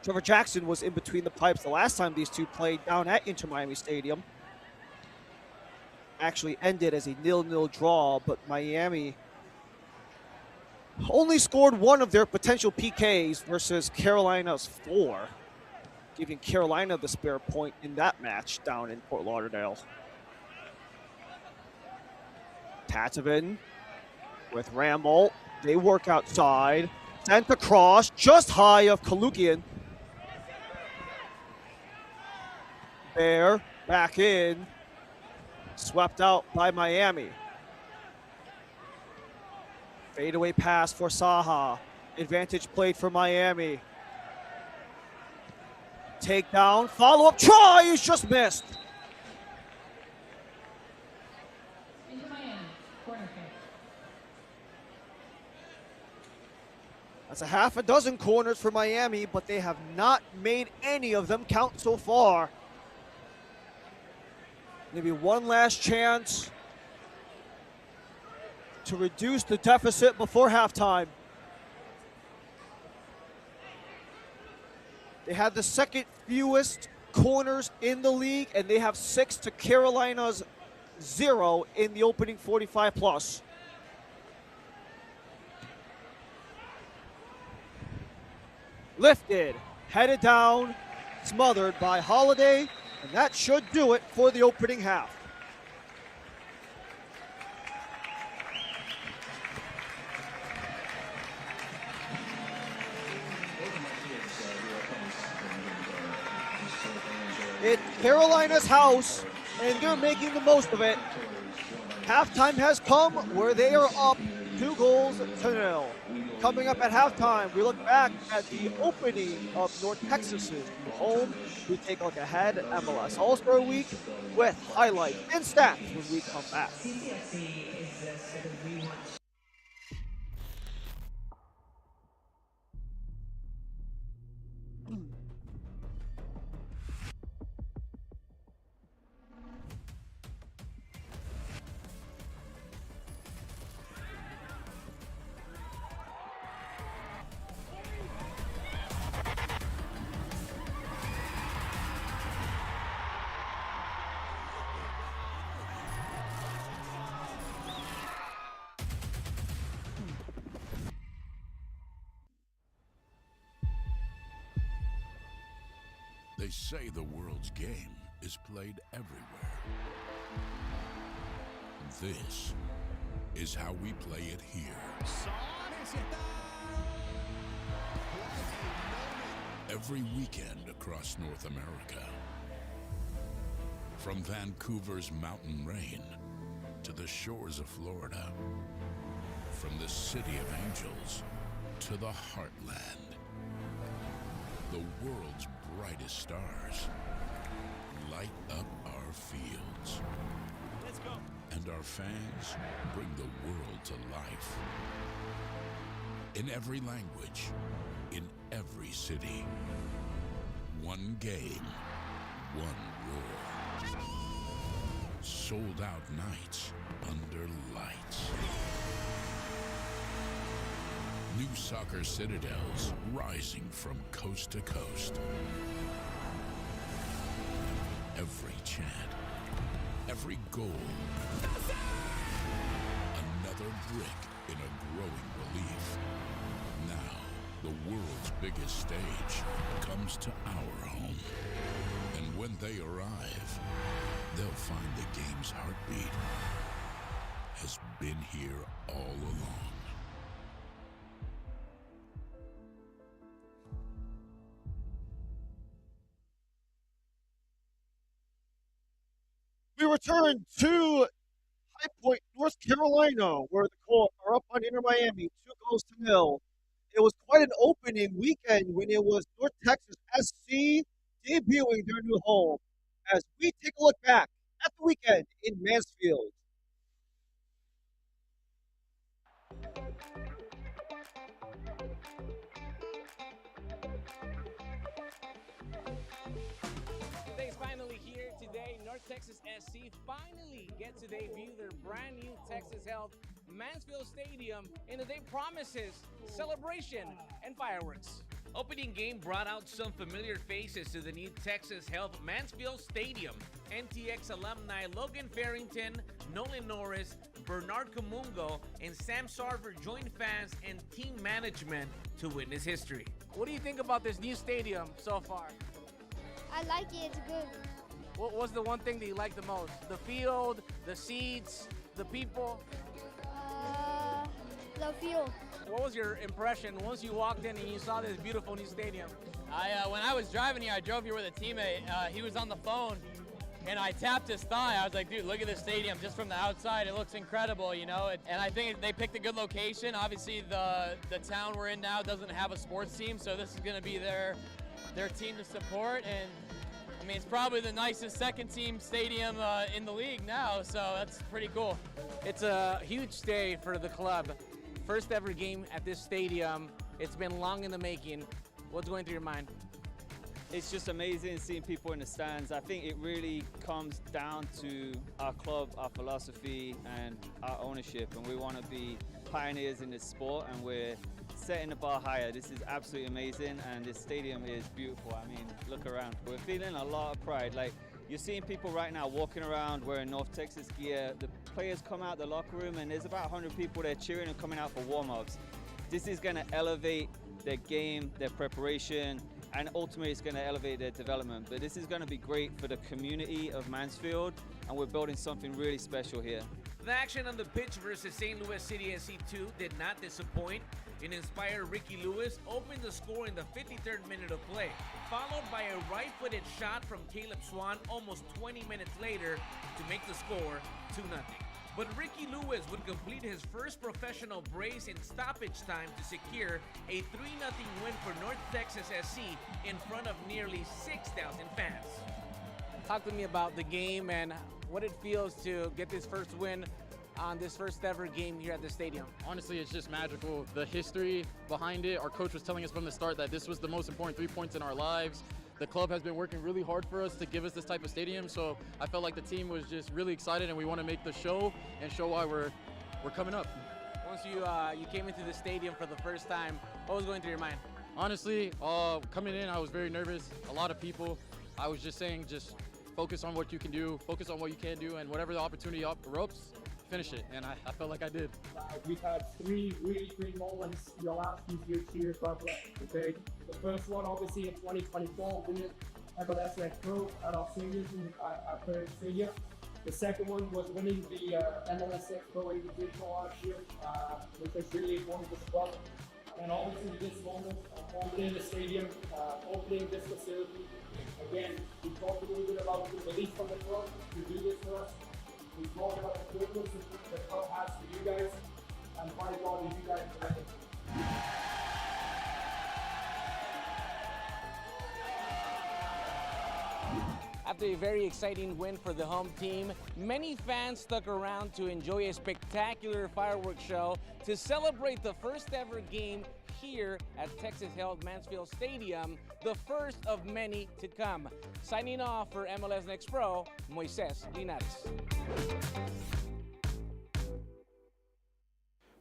Trevor Jackson was in between the pipes the last time these two played down at Inter Miami Stadium. Actually ended as a 0-0 draw, but Miami only scored 1 of their potential PKs versus Carolina's 4, giving Carolina the spare point in that match down in Fort Lauderdale. Tatavan with Rambolt. They work outside. Sent across, just high of Kalukian. Bear back in. Swept out by Miami. Fadeaway pass for Saha. Advantage played for Miami. Takedown, follow-up try is just missed. Into Miami. Corner kick. That's a half a dozen corners for Miami, but they have not made any of them count so far. Maybe one last chance to reduce the deficit before halftime. They had the second fewest corners in the league, and they have 6 to Carolina's 0 in the opening 45 plus. Lifted, headed down, smothered by Holiday, and that should do it for the opening half. It's Carolina's house, and they're making the most of it. Halftime has come where they are up 2-0. Coming up at halftime, we look back at the opening of North Texas's new home. We take a look ahead at MLS All-Star Week with highlights and stats when we come back. They say the world's game is played everywhere. This is how we play it here. Every weekend across North America. From Vancouver's mountain rain to the shores of Florida. From the city of angels to the heartland. The world's brightest stars light up our fields. Let's go. And our fans bring the world to life. In every language, in every city. One game, one roar. Sold out nights under lights. New soccer citadels rising from coast to coast. Every chant, every goal, another brick in a growing relief. Now, the world's biggest stage comes to our home. And when they arrive, they'll find the game's heartbeat has been here all along. We return to High Point, North Carolina, where the Colts are up on Inter Miami, 2-0. It was quite an opening weekend when it was North Texas SC debuting their new home. As we take a look back at the weekend in Mansfield. Today's finally here today. North Texas SC finally get to debut their brand new Texas Health Mansfield Stadium, and the day promises celebration and fireworks. Opening game brought out some familiar faces to the new Texas Health Mansfield Stadium. NTX alumni Logan Farrington, Nolan Norris, Bernard Camungo, and Sam Sarver joined fans and team management to witness history. What do you think about this new stadium so far? I like it, it's good. What was the one thing that you liked the most? The field, the seats, the people? the field. What was your impression once you walked in and you saw this beautiful new stadium? When I was driving here, I drove here with a teammate. He was on the phone, and I tapped his thigh. I was like, dude, look at this stadium just from the outside. It looks incredible, you know? And I think they picked a good location. Obviously, the town we're in now doesn't have a sports team, so this is going to be their team to support. And I mean, it's probably the nicest second-team stadium in the league now, so that's pretty cool. It's a huge day for the club. First ever game at this stadium. It's been long in the making. What's going through your mind? It's just amazing seeing people in the stands. I think it really comes down to our club, our philosophy, and our ownership. And we want to be pioneers in this sport, and we're setting the bar higher. This is absolutely amazing, and this stadium is beautiful. I mean, look around. We're feeling a lot of pride. Like, you're seeing people right now walking around wearing North Texas gear. The players come out the locker room, and there's about 100 people there cheering and coming out for warm-ups. This is going to elevate their game, their preparation, and ultimately it's going to elevate their development. But this is going to be great for the community of Mansfield, and we're building something really special here. The action on the pitch versus St. Louis City SC2 did not disappoint. An inspired Ricky Lewis opened the score in the 53rd minute of play, followed by a right-footed shot from Caleb Swan almost 20 minutes later to make the score 2-0. But Ricky Lewis would complete his first professional brace in stoppage time to secure a 3-0 win for North Texas SC in front of nearly 6,000 fans. Talk to me about the game and what it feels to get this first win on this first ever game here at the stadium. Honestly, it's just magical. The history behind it, our coach was telling us from the start that this was the most important 3 points in our lives. The club has been working really hard for us to give us this type of stadium, so I felt like the team was just really excited, and we want to make the show and show why we're coming up. Once you came into the stadium for the first time, what was going through your mind? Honestly, coming in, I was very nervous. A lot of people. I was just saying, just focus on what you can do, focus on what you can do, and whatever the opportunity erupts, finish it. And I felt like I did. We've had three really great moments in the last few years here, but okay. The first one, obviously, in 2024, winning MLS Next Pro at our seniors in our third senior. The second one was winning the MLS Next Pro Invitational last year, which was really important as well. And obviously, this moment, opening the stadium, opening this facility. Again, we talked a little bit about the belief from the club to do this for us. We talked about the purpose the club has for you guys, and by God, you guys are ready. After a very exciting win for the home team, many fans stuck around to enjoy a spectacular fireworks show to celebrate the first ever game here at Texas held Mansfield Stadium, the first of many to come. Signing off for MLS Next Pro, Moises Linares.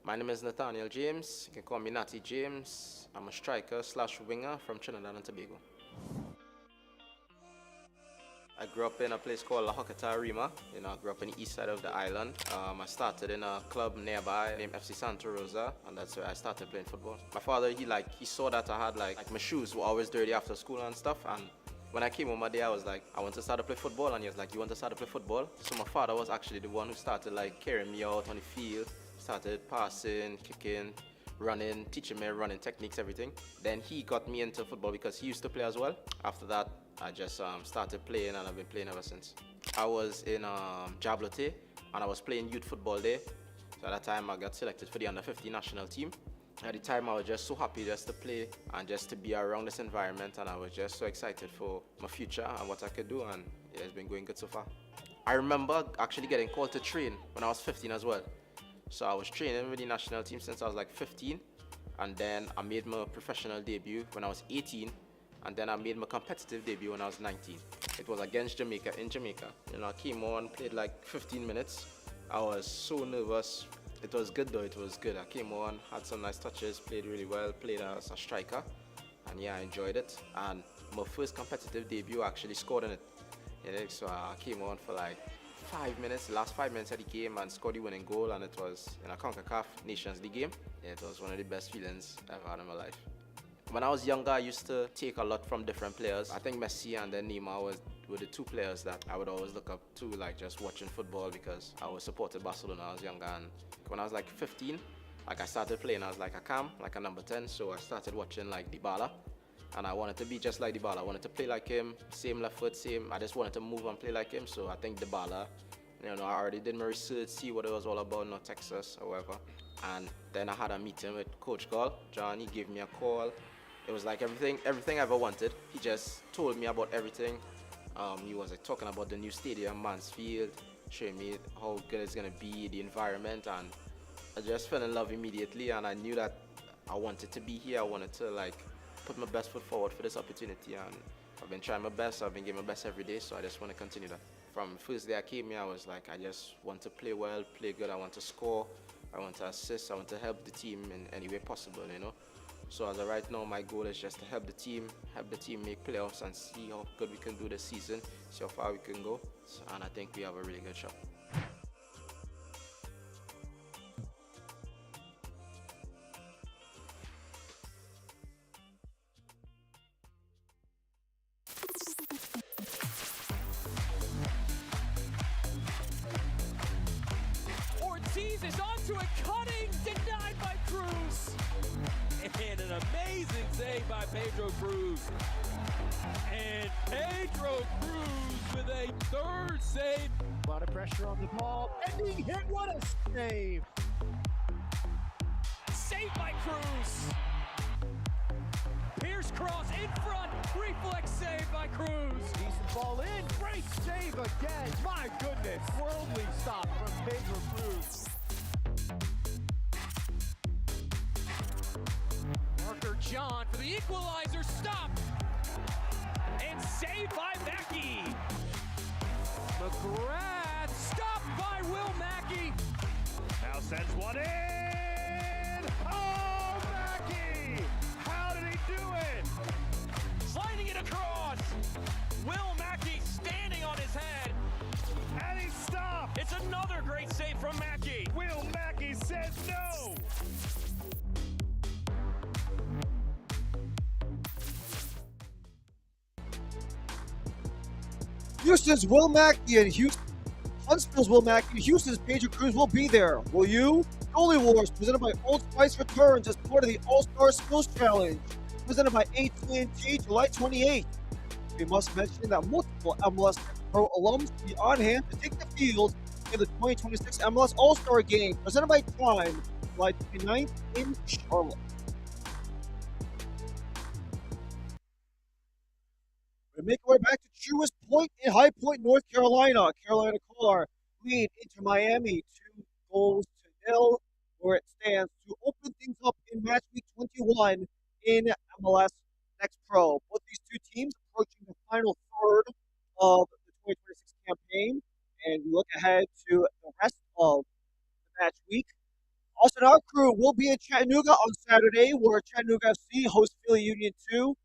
My name is Nathaniel James. You can call me Natty James. I'm a striker / winger from Trinidad and Tobago. I grew up in a place called La Hocata, Rima. I grew up on the east side of the island. I started in a club nearby named FC Santa Rosa, and that's where I started playing football. My father, he saw that I had like my shoes were always dirty after school and stuff, and when I came home one day, I was like, I want to start to play football, and he was like, you want to start to play football? So my father was actually the one who started like carrying me out on the field, started passing, kicking, running, teaching me running techniques, everything. Then he got me into football because he used to play as well. After that, I just started playing, and I've been playing ever since. I was in Jablote, and I was playing youth football there. So at that time, I got selected for the under-15 national team. At the time, I was just so happy just to play and just to be around this environment, and I was just so excited for my future and what I could do, and yeah, it's been going good so far. I remember actually getting called to train when I was 15 as well. So I was training with the national team since I was like 15, and then I made my professional debut when I was 18, and then I made my competitive debut when I was 19. It was against Jamaica in Jamaica. I came on, played like 15 minutes. I was so nervous. It was good though, it was good. I came on, had some nice touches, played really well, played as a striker, and yeah, I enjoyed it. And my first competitive debut, I actually scored in it. So I came on for like 5 minutes, the last 5 minutes of the game, and scored the winning goal, and it was in a CONCACAF Nations League game. Yeah, it was one of the best feelings I've had in my life. When I was younger, I used to take a lot from different players. I think Messi and then Neymar were the two players that I would always look up to, like just watching football, because I was supported Barcelona when I was younger. And when I was like 15, Like I started playing as like a cam, like a number 10. So I started watching like Dybala, and I wanted to be just like Dybala. I wanted to play like him, same left foot, same. I just wanted to move and play like him. So I think Dybala, you know, I already did my research, see what it was all about, North Texas, however. And then I had a meeting with Coach Gall. John, he gave me a call. It was like everything I ever wanted. He just told me about everything. He was like talking about the new stadium, Mansfield, showing me how good it's gonna be, the environment, and I just fell in love immediately. And I knew that I wanted to be here. I wanted to like put my best foot forward for this opportunity, and I've been trying my best. I've been giving my best every day, so I just want to continue that. From the first day I came here, I was like, I just want to play well, play good. I want to score, I want to assist, I want to help the team in any way possible, you know. So as of right now, my goal is just to help the team make playoffs and see how good we can do this season, see how far we can go, and I think we have a really good shot. Ortiz is onto a cutting, denied by Cruz. And an amazing save by Pedro Cruz. And Pedro Cruz with a third save. A lot of pressure on the ball. And being hit, what a save. Saved by Cruz. Pierce cross in front. Reflex save by Cruz. Decent ball in. Great save again. My goodness. Worldly stop from Pedro Cruz. Marker John for the equalizer. Stop. And saved by Mackey. McGrath stopped by Will Mackey. Now sends one in. Oh, Mackey. How did he do it? Sliding it across. Will Mackey standing on his head. And he stopped. It's another great save from Mackey. Will Mackey says no. Houston's Will Mackey and Huntsville's Will Mackey and Houston's Pedro Cruz will be there. Will you? Goalie Wars, presented by Old Spice, returns as part of the All-Star Skills Challenge, presented by AT&T, July 28th. We must mention that multiple MLS Pro alums will be on hand to take the field in the 2026 MLS All-Star Game, presented by Time, July 29th in Charlotte. We make our way back to Truist Point in High Point, North Carolina. Carolina Car lead Inter Miami 2-0, where it stands to open things up in match week 21 in MLS Next Pro. Both these two teams approaching the final third of the 2026 campaign, and we look ahead to the rest of the match week. Also, our crew will be in Chattanooga on Saturday, where Chattanooga FC hosts Philly Union 2.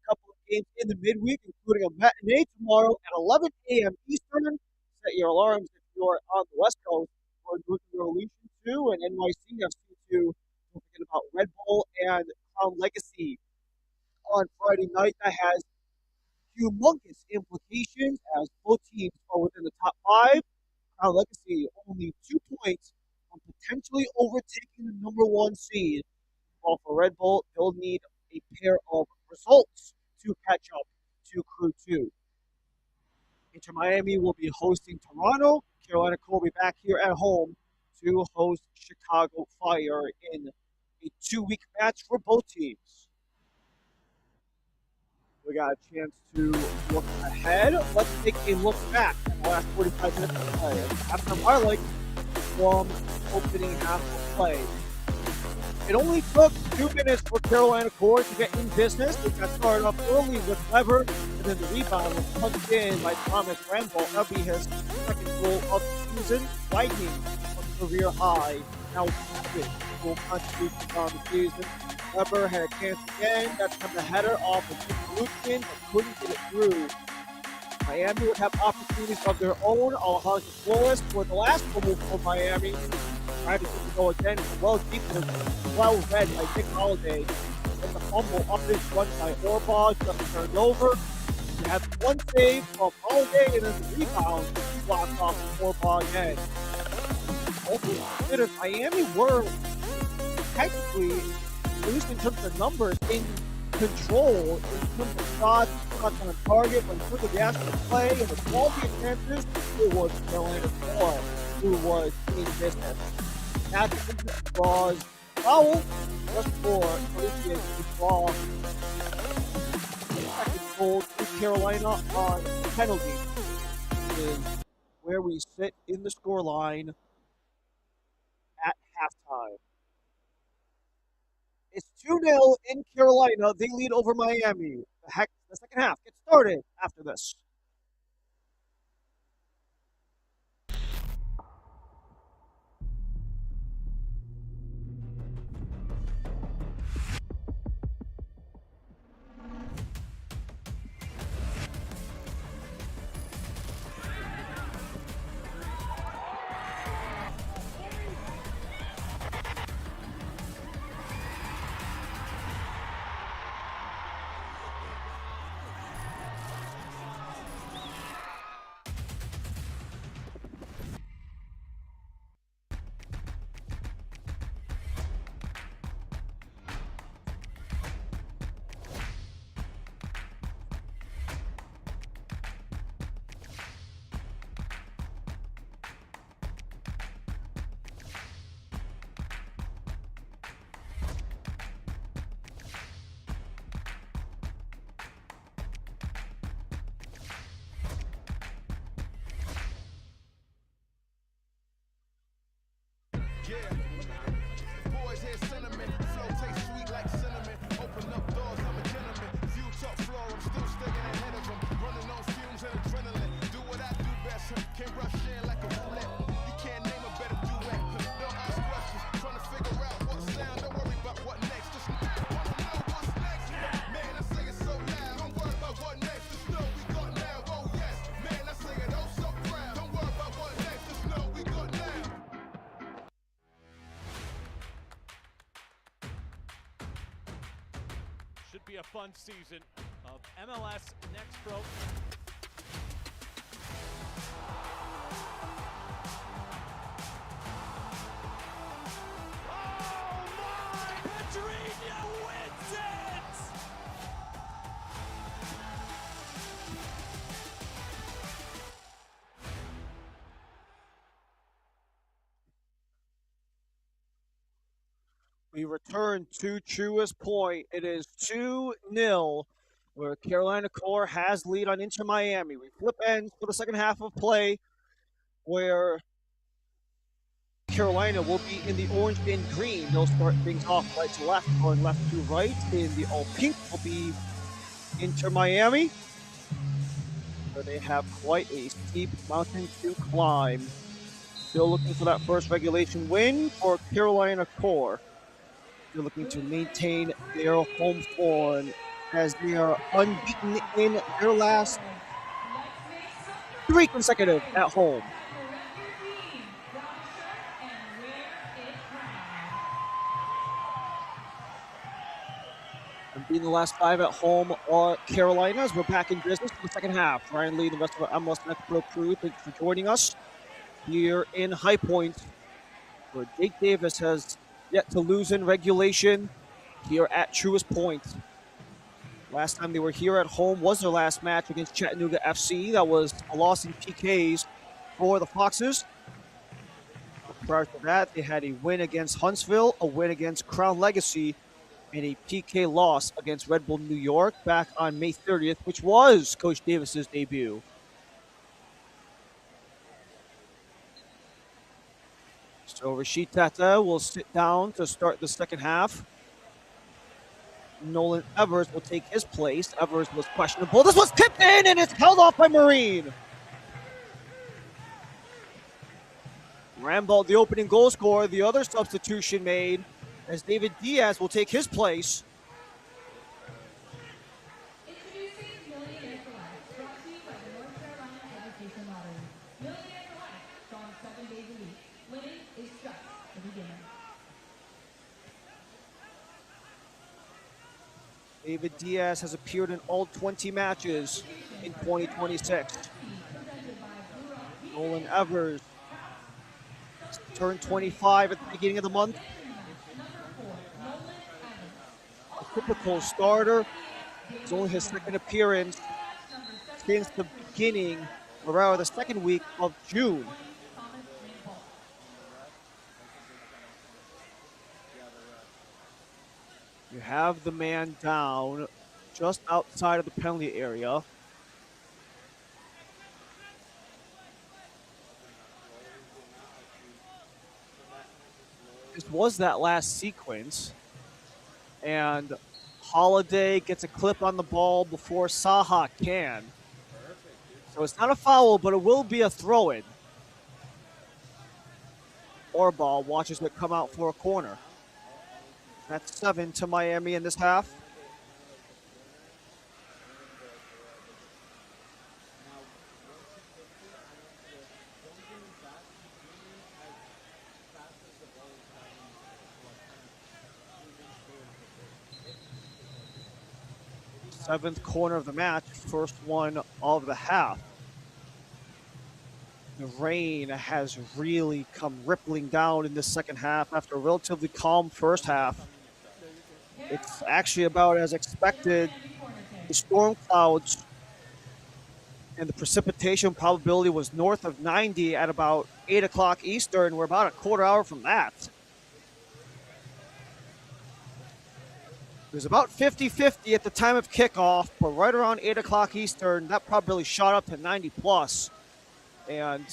Couple of games in the midweek, including a matinee tomorrow at 11 a.m. Eastern. Set your alarms if you are on the West Coast for Northern Revolution 2 and NYC FC 2. Don't forget about Red Bull and Crown Legacy on Friday night. That has humongous implications as both teams are within the top 5. Crown Legacy only 2 points from potentially overtaking the number 1 seed. While for Red Bull, they'll need a pair of results to catch up to Crew 2. Inter Miami will be hosting Toronto. Carolina will be back here at home to host Chicago Fire in a 2-week match for both teams. We got a chance to look ahead. Let's take a look back at the last 45 minutes of play. After highlight from opening half of play. It only took 2 minutes for Carolina Core to get in business. They got started off early with Weber, and then the rebound was punched in by Thomas Randall. That'll be his second goal of the season, widening a career high. Now 7 goal contributions on the season. Weber had a chance again. That's from the header off of Lukin, but couldn't get it through. Miami would have opportunities of their own. Alejandro Flores for the last goal for Miami. Tried to go again, well deep and well read by Nick Holiday. And the fumble up his run by Orbach, just turned over. You have one save from Holiday, and then the rebound blocked off of Orbach again. Also considered Miami were technically, at least in terms of numbers, in control, in terms of shots on a target, but in terms of the actual play and the quality of chances, it was Carolina Core who was in business. That's draws foul just for Alicia to draw the second goal to Carolina on penalty. Is where we sit in the scoreline at halftime. It's 2-0 in Carolina. They lead over Miami. The second half gets started after this. Boys hear sentiment, flow tastes sweet like cinnamon. Open up doors, I'm a gentleman. View top floor, I'm still staying ahead of them. Running on fumes and adrenaline. Do what I do best, can't rush in like a roulette. You can't name a better duet. Don't ask questions, trying to figure out what sound. Don't worry about what next, just wanna know what's next. Man, I say it so loud. Don't worry about what next, just know we got now. Oh yes, man, I say it oh so proud. Don't worry about what next, just know we got now. Should be a fun season of MLS Next Pro. Oh my! Pedrinho wins it! We return to Truist Point. It is 2-0, where Carolina Core has lead on Inter Miami. We flip ends for the second half of play, where Carolina will be in the orange and green. They'll start things off right to left or left to right. In the all pink will be Inter Miami, where they have quite a steep mountain to climb. Still looking for that first regulation win for Carolina Core. They're looking to maintain their home form as they are unbeaten in their last 3 consecutive at home. And being the last 5 at home are Carolinas. We're back in business for the second half. Ryan Lee, the rest of our MLS Next Pro crew, thank you for joining us here in High Point, where Jake Davis has yet to lose in regulation here at Truist Point. Last time they were here at home was their last match against Chattanooga FC. That was a loss in PKs for the Foxes. Prior to that, they had a win against Huntsville, a win against Crown Legacy, and a PK loss against Red Bull New York back on May 30th, which was Coach Davis's debut. So Rashid Tata will sit down to start the second half. Nolan Evers will take his place. Evers was questionable. This was tipped in, and it's held off by Marine. Rambo, the opening goal scorer, the other substitution made as David Diaz will take his place. Introducing Millionaire for Life, brought to you by the North Carolina Education Lottery. Millionaire for Life, gone 7 days a week. Winning is just the beginning. David Diaz has appeared in all 20 matches in 2026. Nolan Evers turned 25 at the beginning of the month. typical starter. It's only his second appearance since the beginning, around the second week of June. You have the man down just outside of the penalty area. This was that last sequence. And Holiday gets a clip on the ball before Saha can. So it's not a foul, but it will be a throw-in. Orball watches it come out for a corner. That's 7 to Miami in this half. Seventh corner of the match, first one of the half. The rain has really come rippling down in this second half after a relatively calm first half. It's actually about as expected. The storm clouds and the precipitation probability was north of 90 at about 8 o'clock Eastern. We're about a quarter hour from that. It was about 50-50 at the time of kickoff, but right around 8 o'clock Eastern, that probability shot up to 90 plus. And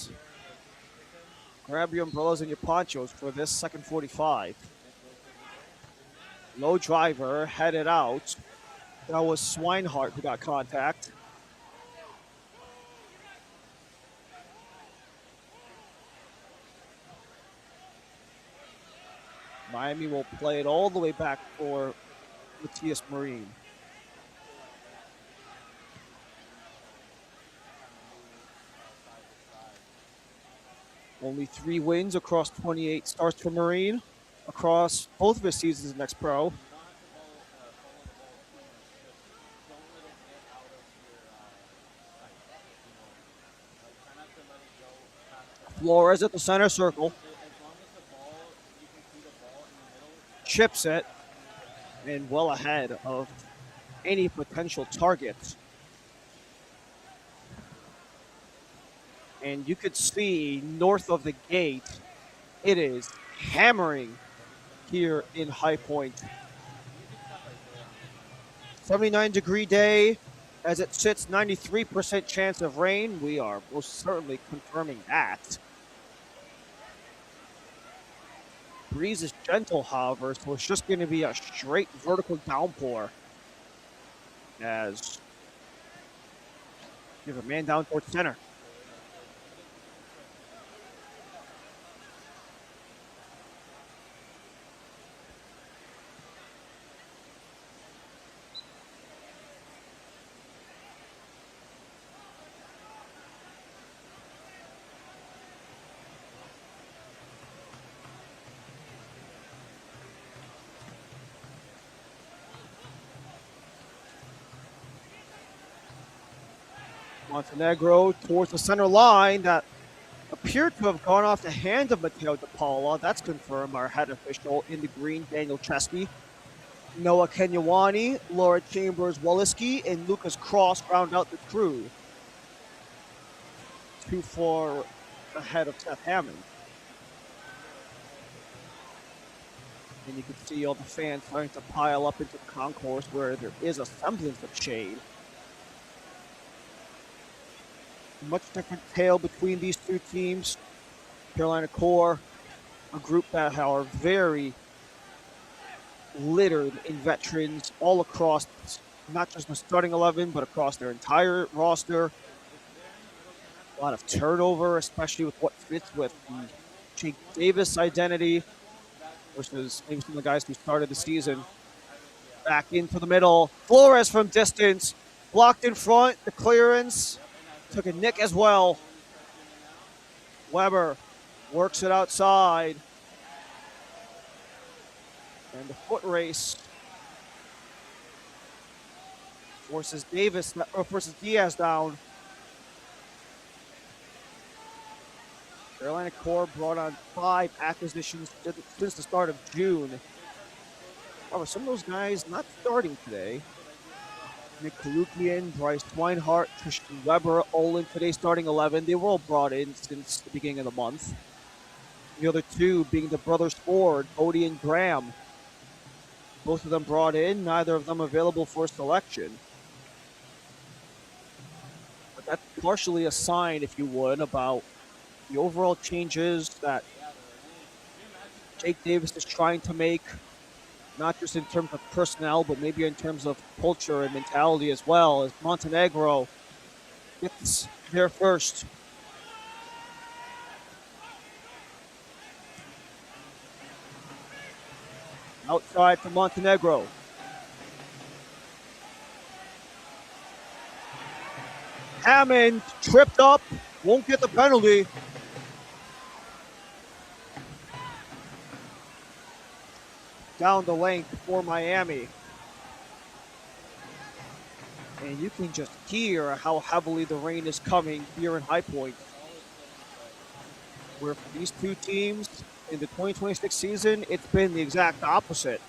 grab your umbrellas and your ponchos for this second 45. Low driver headed out. That was Swinehart who got contact. Miami will play it all the way back for Matias Marine. Only 3 wins across 28 starts for Marine across both of his seasons in Next Pro. Flores at the center circle. Chips it. And well ahead of any potential targets. And you could see north of the gate, it is hammering here in High Point. 79-degree day. As it sits, 93% chance of rain. We are most certainly confirming that. Breeze is gentle, however, so it's just going to be a straight vertical downpour. As you have a man down towards center. Montenegro towards the center line that appeared to have gone off the hand of Matteo DePaula. That's confirmed. Our head official in the green, Daniel Chesky. Noah Kenyawani, Laura Chambers-Waliski, and Lucas Cross round out the crew. 2-4 ahead of Seth Hammond. And you can see all the fans starting to pile up into the concourse where there is a semblance of shade. Much different tale between these two teams. Carolina Core, a group that are very littered in veterans all across, not just the starting 11, but across their entire roster. A lot of turnover, especially with what fits with the Jake Davis identity, versus maybe some of the guys who started the season. Back into the middle. Flores from distance, blocked in front, the clearance. Took a nick as well. Weber works it outside. And the foot race forces Diaz down. Carolina Core brought on 5 acquisitions since the start of June. However, some of those guys not starting today. Nick Kalukian, Bryce Swinehart, Tristan Weber, all in today's starting 11. They were all brought in since the beginning of the month. The other two being the brothers Ford, Odie and Graham. Both of them brought in, neither of them available for selection. But that's partially a sign, if you would, about the overall changes that Jake Davis is trying to make, not just in terms of personnel, but maybe in terms of culture and mentality as well, as Montenegro gets there first. Outside for Montenegro. Hammond tripped up, won't get the penalty. Down the length for Miami. And you can just hear how heavily the rain is coming here in High Point. Where for these two teams in the 2026 season, it's been the exact opposite.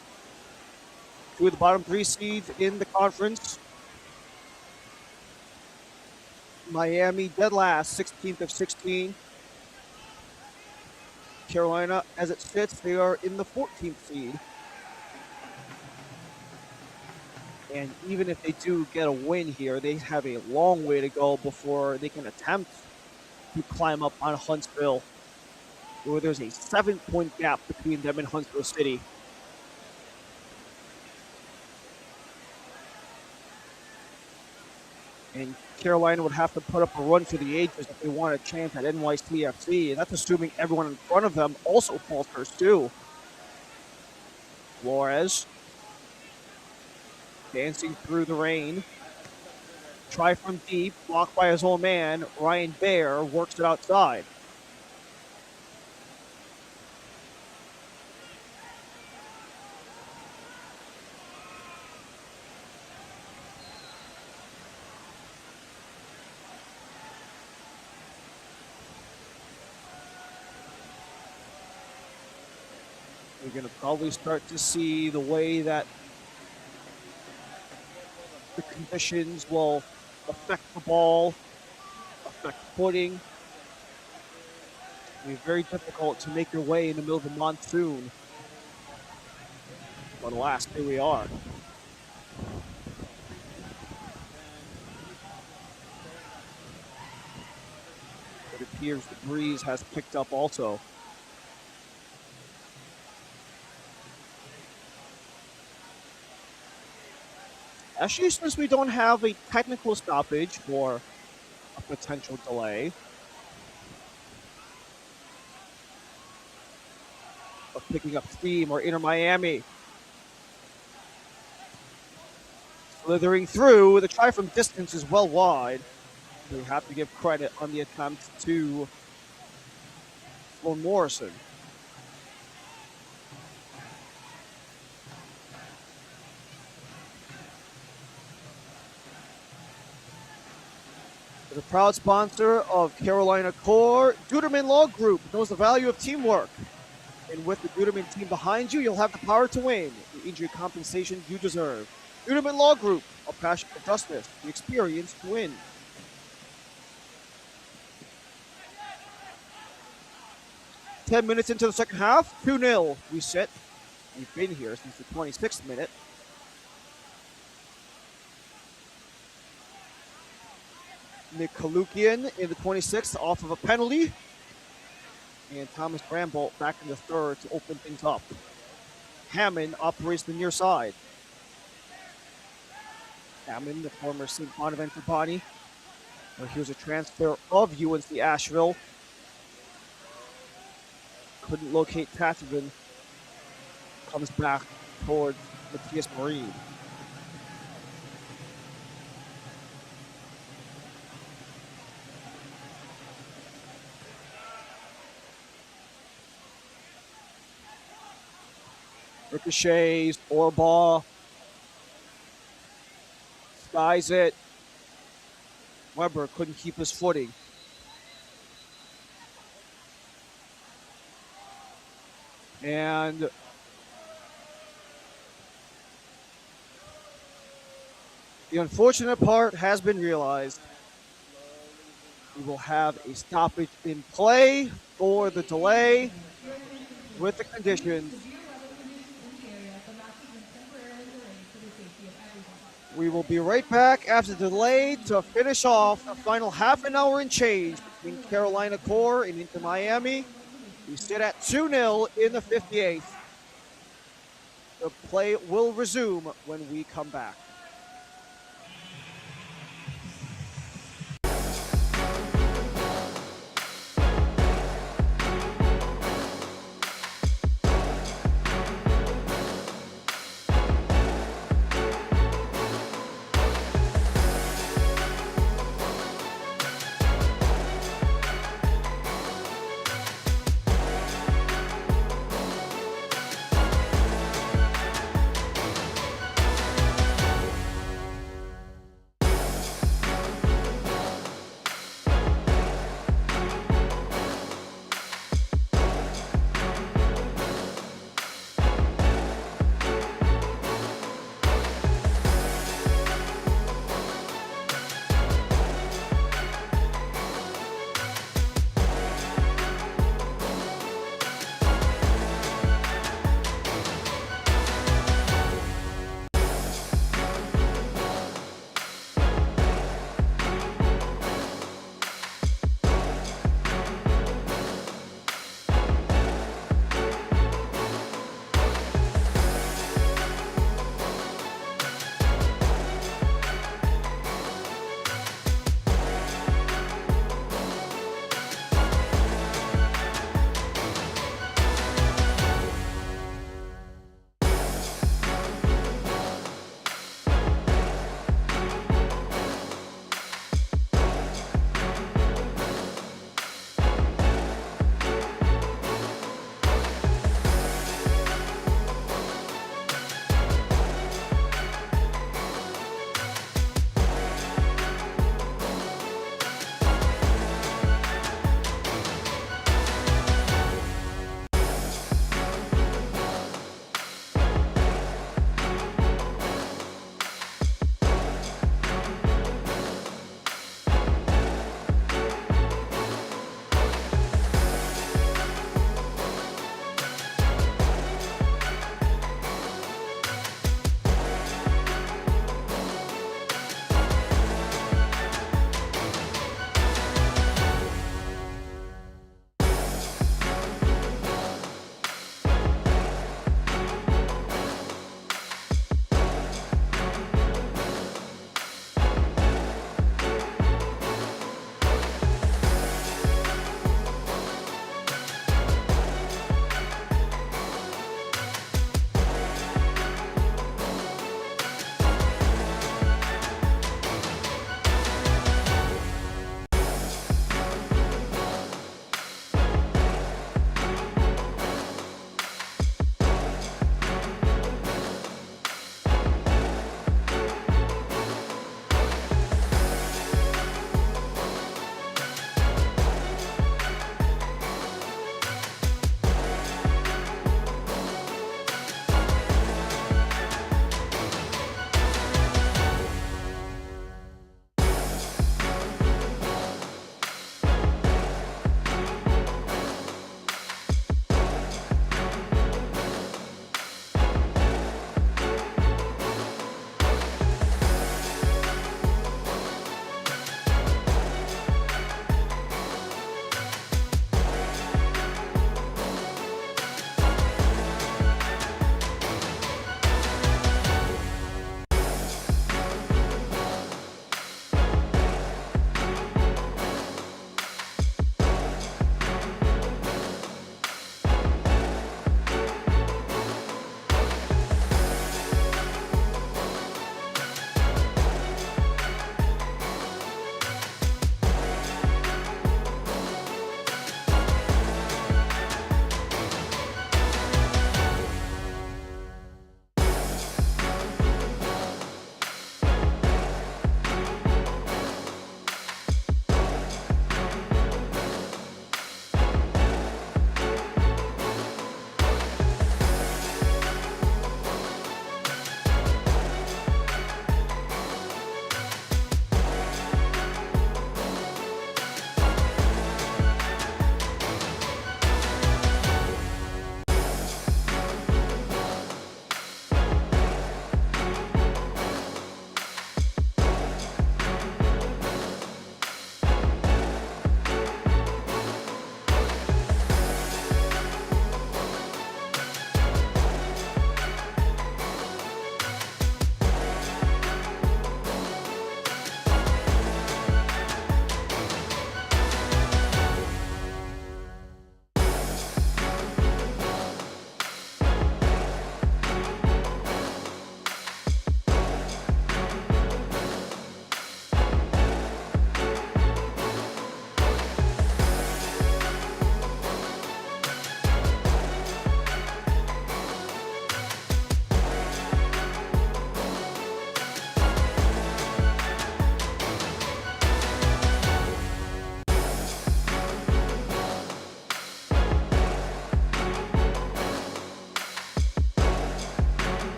Two of the bottom three seeds in the conference. Miami dead last, 16th of 16. Carolina, as it sits, they are in the 14th seed. And even if they do get a win here, they have a long way to go before they can attempt to climb up on Huntsville, where there's a 7-point gap between them and Huntsville City. And Carolina would have to put up a run for the ages if they want a chance at NYCFC. And that's assuming everyone in front of them also falters too. Flores dancing through the rain. Try from deep, blocked by his own man. Ryan Baer works it outside. We're going to probably start to see the way that the conditions will affect the ball, affect footing. It'll be very difficult to make your way in the middle of the monsoon. But alas, here we are. It appears the breeze has picked up also. Actually, since we don't have a technical stoppage for a potential delay of picking up steam or Inter Miami. Slithering through, the try from distance is well wide. We have to give credit on the attempt to Sloan Morrison. As a proud sponsor of Carolina Core, Duderman Law Group knows the value of teamwork. And with the Duderman team behind you, you'll have the power to win the injury compensation you deserve. Duderman Law Group, a passion for justice, the experience to win. Ten minutes into the second half, 2-0. We sit. We've been here since the 26th minute. Nick Kalukian in the 26th off of a penalty. And Thomas Brambolt back in the third to open things up. Hammond operates the near side. Hammond, the former St. Bonaventure body. Here's a transfer of UNC Asheville. Couldn't locate Tatevin. Comes back towards Matthias Marine. Ricochets, Orbaugh, skies it. Weber couldn't keep his footing. And The unfortunate part has been realized. We will have a stoppage in play for the delay with the conditions. We will be right back after the delay to finish off the final half an hour and change between Carolina Core and Inter Miami. We sit at 2-0 in the 58th. The play will resume when we come back.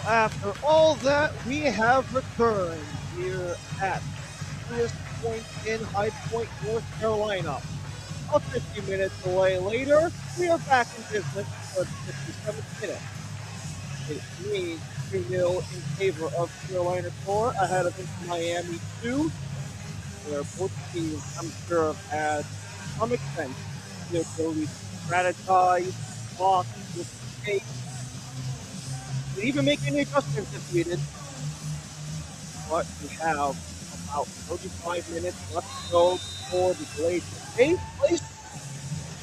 after all that, we have returned here at Lewis Point in High Point, North Carolina. A 50-minute delay later, we are back in business for the 57th minute. It remains 3-0 in favor of Carolina Core ahead of Inter Miami 2, where both teams, I'm sure, have had to some extent the ability to strategize, talk, mistakes, and even make any adjustments if needed. But we have about 35 minutes left to go before the delay takes place.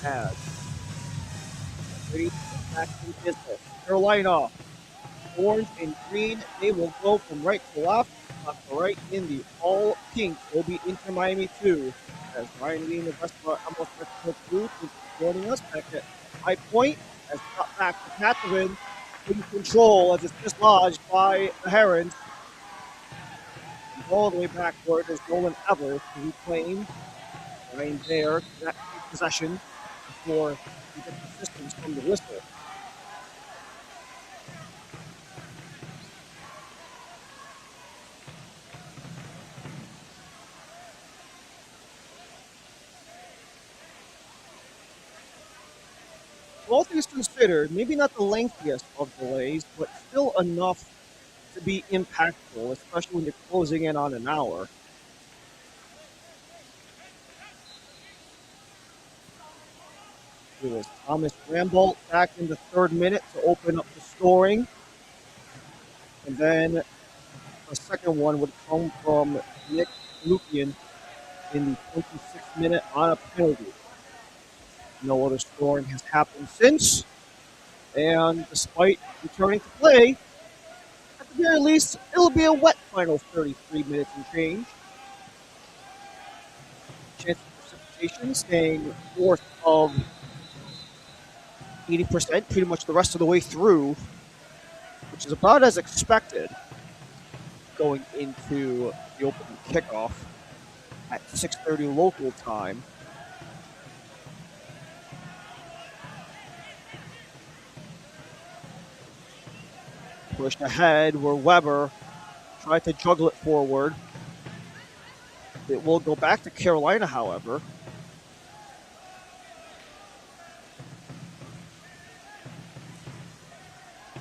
As ready to get back in business. Carolina, orange and green, they will go from right to left to right in the all pink will be Inter Miami 2. As Ryan Lee and the rest of our MLS Mexico crew is joining us back at High Point as cut back to Catherine in control as it's dislodged by the Herons. And all the way backward is Nolan Evers to reclaim. Ryan there, that possession before he gets assistance from the whistle. All things considered, maybe not the lengthiest of delays, but still enough to be impactful, especially when you're closing in on an hour. It was Thomas Rambolt back in the 3rd minute to open up the scoring. And then the second one would come from Nick Lukian in the 26th minute on a penalty. No other scoring has happened since. And despite returning to play, at the very least, it'll be a wet final 33 minutes and change. Chance of precipitation staying north of 80%, pretty much the rest of the way through, which is about as expected going into the opening kickoff at 6:30 local time. Pushed ahead where Weber tried to juggle it forward. It will go back to Carolina, however.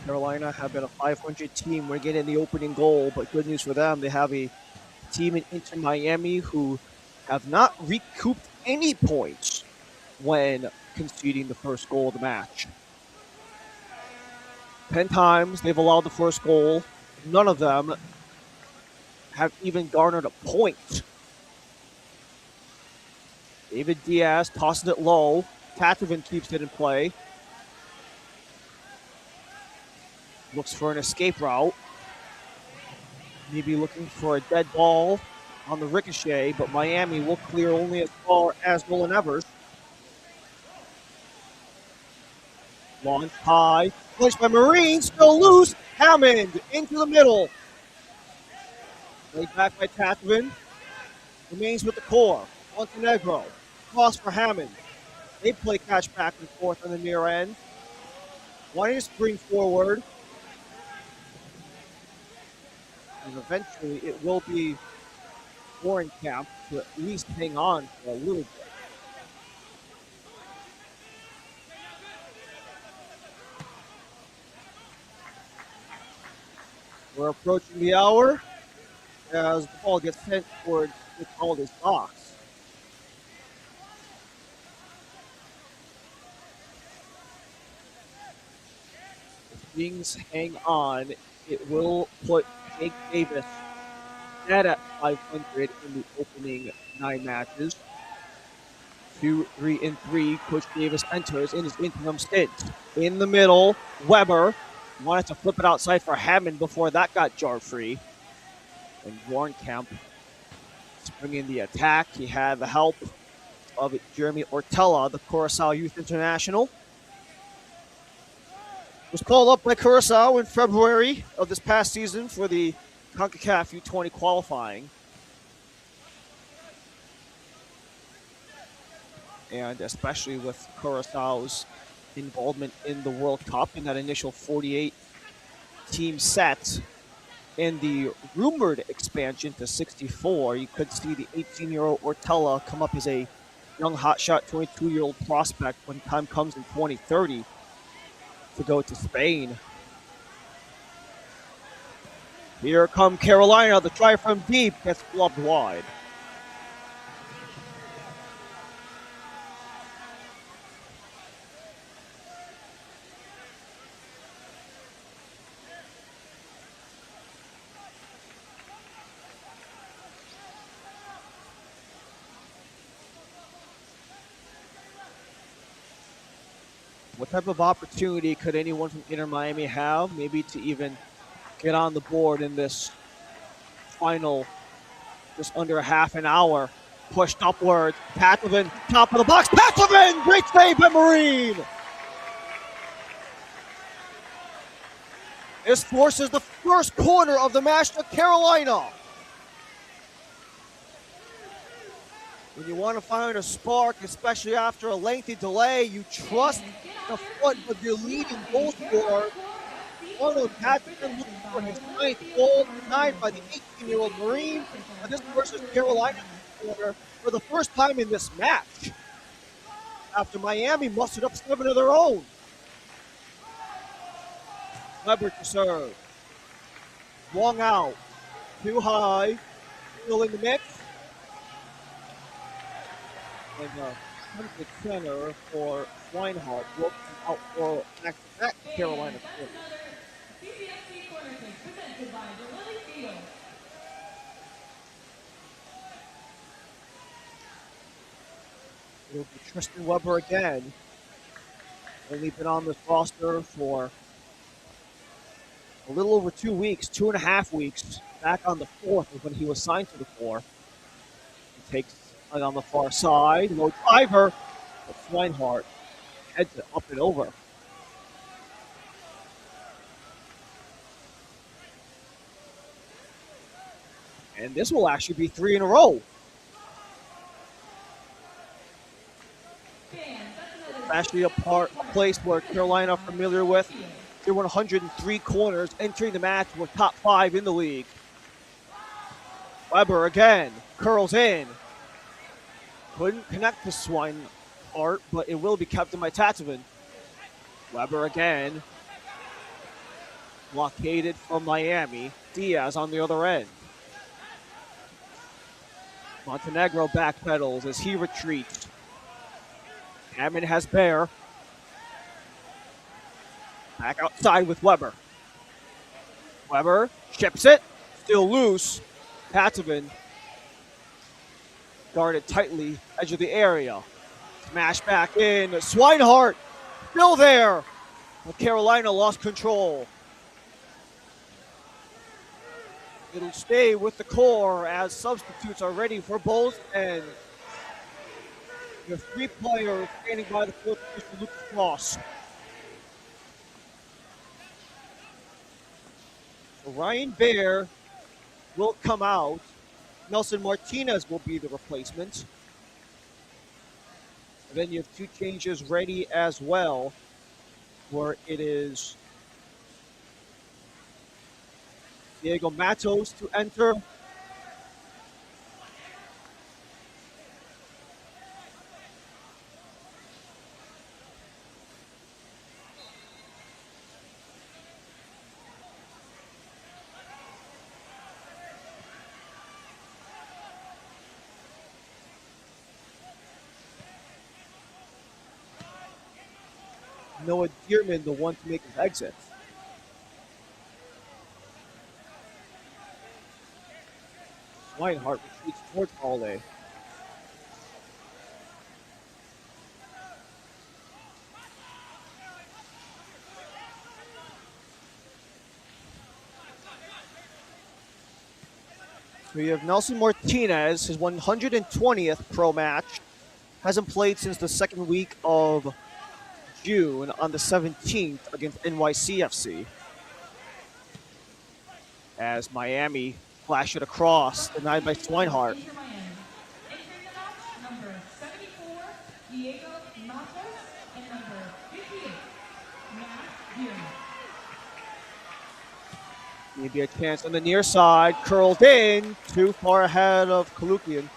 Carolina have been a 500 team when getting the opening goal, but good news for them, they have a team in Inter Miami who have not recouped any points when conceding the first goal of the match. 10 times they've allowed the first goal. None of them have even garnered a point. David Diaz tosses it low. Tatovan keeps it in play. Looks for an escape route. Maybe looking for a dead ball on the ricochet, but Miami will clear only as far as Nolan Evers. Launch high. Pushed by Marine. Still loose. Hammond into the middle. Laid back by Tatovan. Remains with the core. Montenegro. Cross for Hammond. They play catch back and forth on the near end. Wanting to spring forward. And eventually it will be Warrenkamp to at least hang on for a little bit. We're approaching the hour as the ball gets sent towards the Calder's box. If things hang on, it will put Jake Davis dead at 500 in the opening 9 matches. 2-3-3. Coach Davis enters in his interim stint. In the middle, Weber wanted to flip it outside for Hammond before that got jarred free. And Warrenkamp springing the attack. He had the help of Jeremy Ortella, the Curaçao Youth International. Was called up by Curaçao in February of this past season for the CONCACAF U20 qualifying. And especially with Curaçao's involvement in the World Cup in that initial 48 team set in the rumored expansion to 64. You could see the 18-year-old Ortella come up as a young hotshot 22-year-old prospect when time comes in 2030 to go to Spain. Here come Carolina. The try from deep gets flubbed wide. What type of opportunity could anyone from Inter Miami have? Maybe to even get on the board in this final, just under a half an hour. Pushed upwards. Patovan, top of the box. Patovan! Great save by Marine! This forces the first corner of the match to Carolina. When you want to find a spark, especially after a lengthy delay, you trust the foot of your leading goal scorer. Arnold Patterson looking for his ninth goal, denied by the 18-year-old Marine. And this versus Carolina corner for the first time in this match, after Miami mustered up 7 of their own. Weber to serve. Long out. Too high. Still in the mix. And attempted center for Swinehart. Broken out for back-to-back Carolina. It'll be Tristan Weber again. Only been on this roster for a little over 2 weeks, 2.5 weeks. Back on the 4th is when he was signed to the 4. He takes it on the far side. Low driver. But Swinehart heads it up and over. And this will actually be 3 in a row. Actually a place where Carolina are familiar with. They won 103 corners, entering the match with top 5 in the league. Weber again, curls in. Couldn't connect to Swinehart, but it will be kept in by Tatovan. Weber again. Blockaded from Miami. Diaz on the other end. Montenegro backpedals as he retreats. Hammond has Bear. Back outside with Weber. Weber chips it. Still loose. Patovan guarded tightly. Edge of the area. Smash back in. Swinehart still there. But Carolina lost control. It'll stay with the core as substitutes are ready for both ends. You have 3 players standing by the fourth position, Lucas Ross. So Ryan Baer will come out. Nelson Martinez will be the replacement. And then you have 2 changes ready as well, where it is Diego Matos to enter. Noah Dearman, the one to make his exit. Swinehart retreats towards Holiday. So you have Nelson Martinez, his 120th pro match. Hasn't played since the second week of June on the 17th against NYCFC. As Miami flash it across, denied by Swinehart. Number 74, Diego Matos, and number 58, Matt Dearman. Maybe a chance on the near side. Curled in. Too far ahead of Kalukian.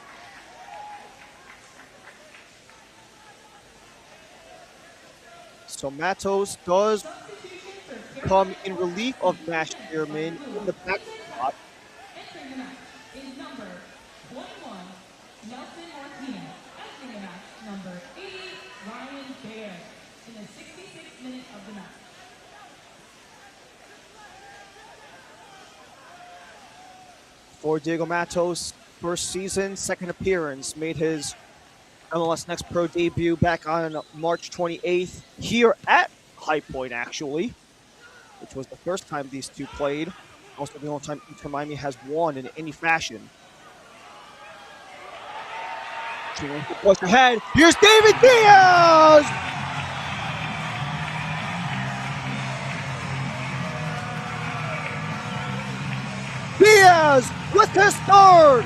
So Matos does come in relief of Nash Spearman in the back spot. Entering the match is number 21, Nelson Martinez. Entering the match, number 80, Ryan Baer. In the 66th minute of the match. For Diego Matos, first season, second appearance, made his MLS Next Pro debut back on March 28th here at High Point, actually, which was the first time these two played. Also the only time Inter Miami has won in any fashion. Push ahead. Here's David Diaz! Diaz with his third!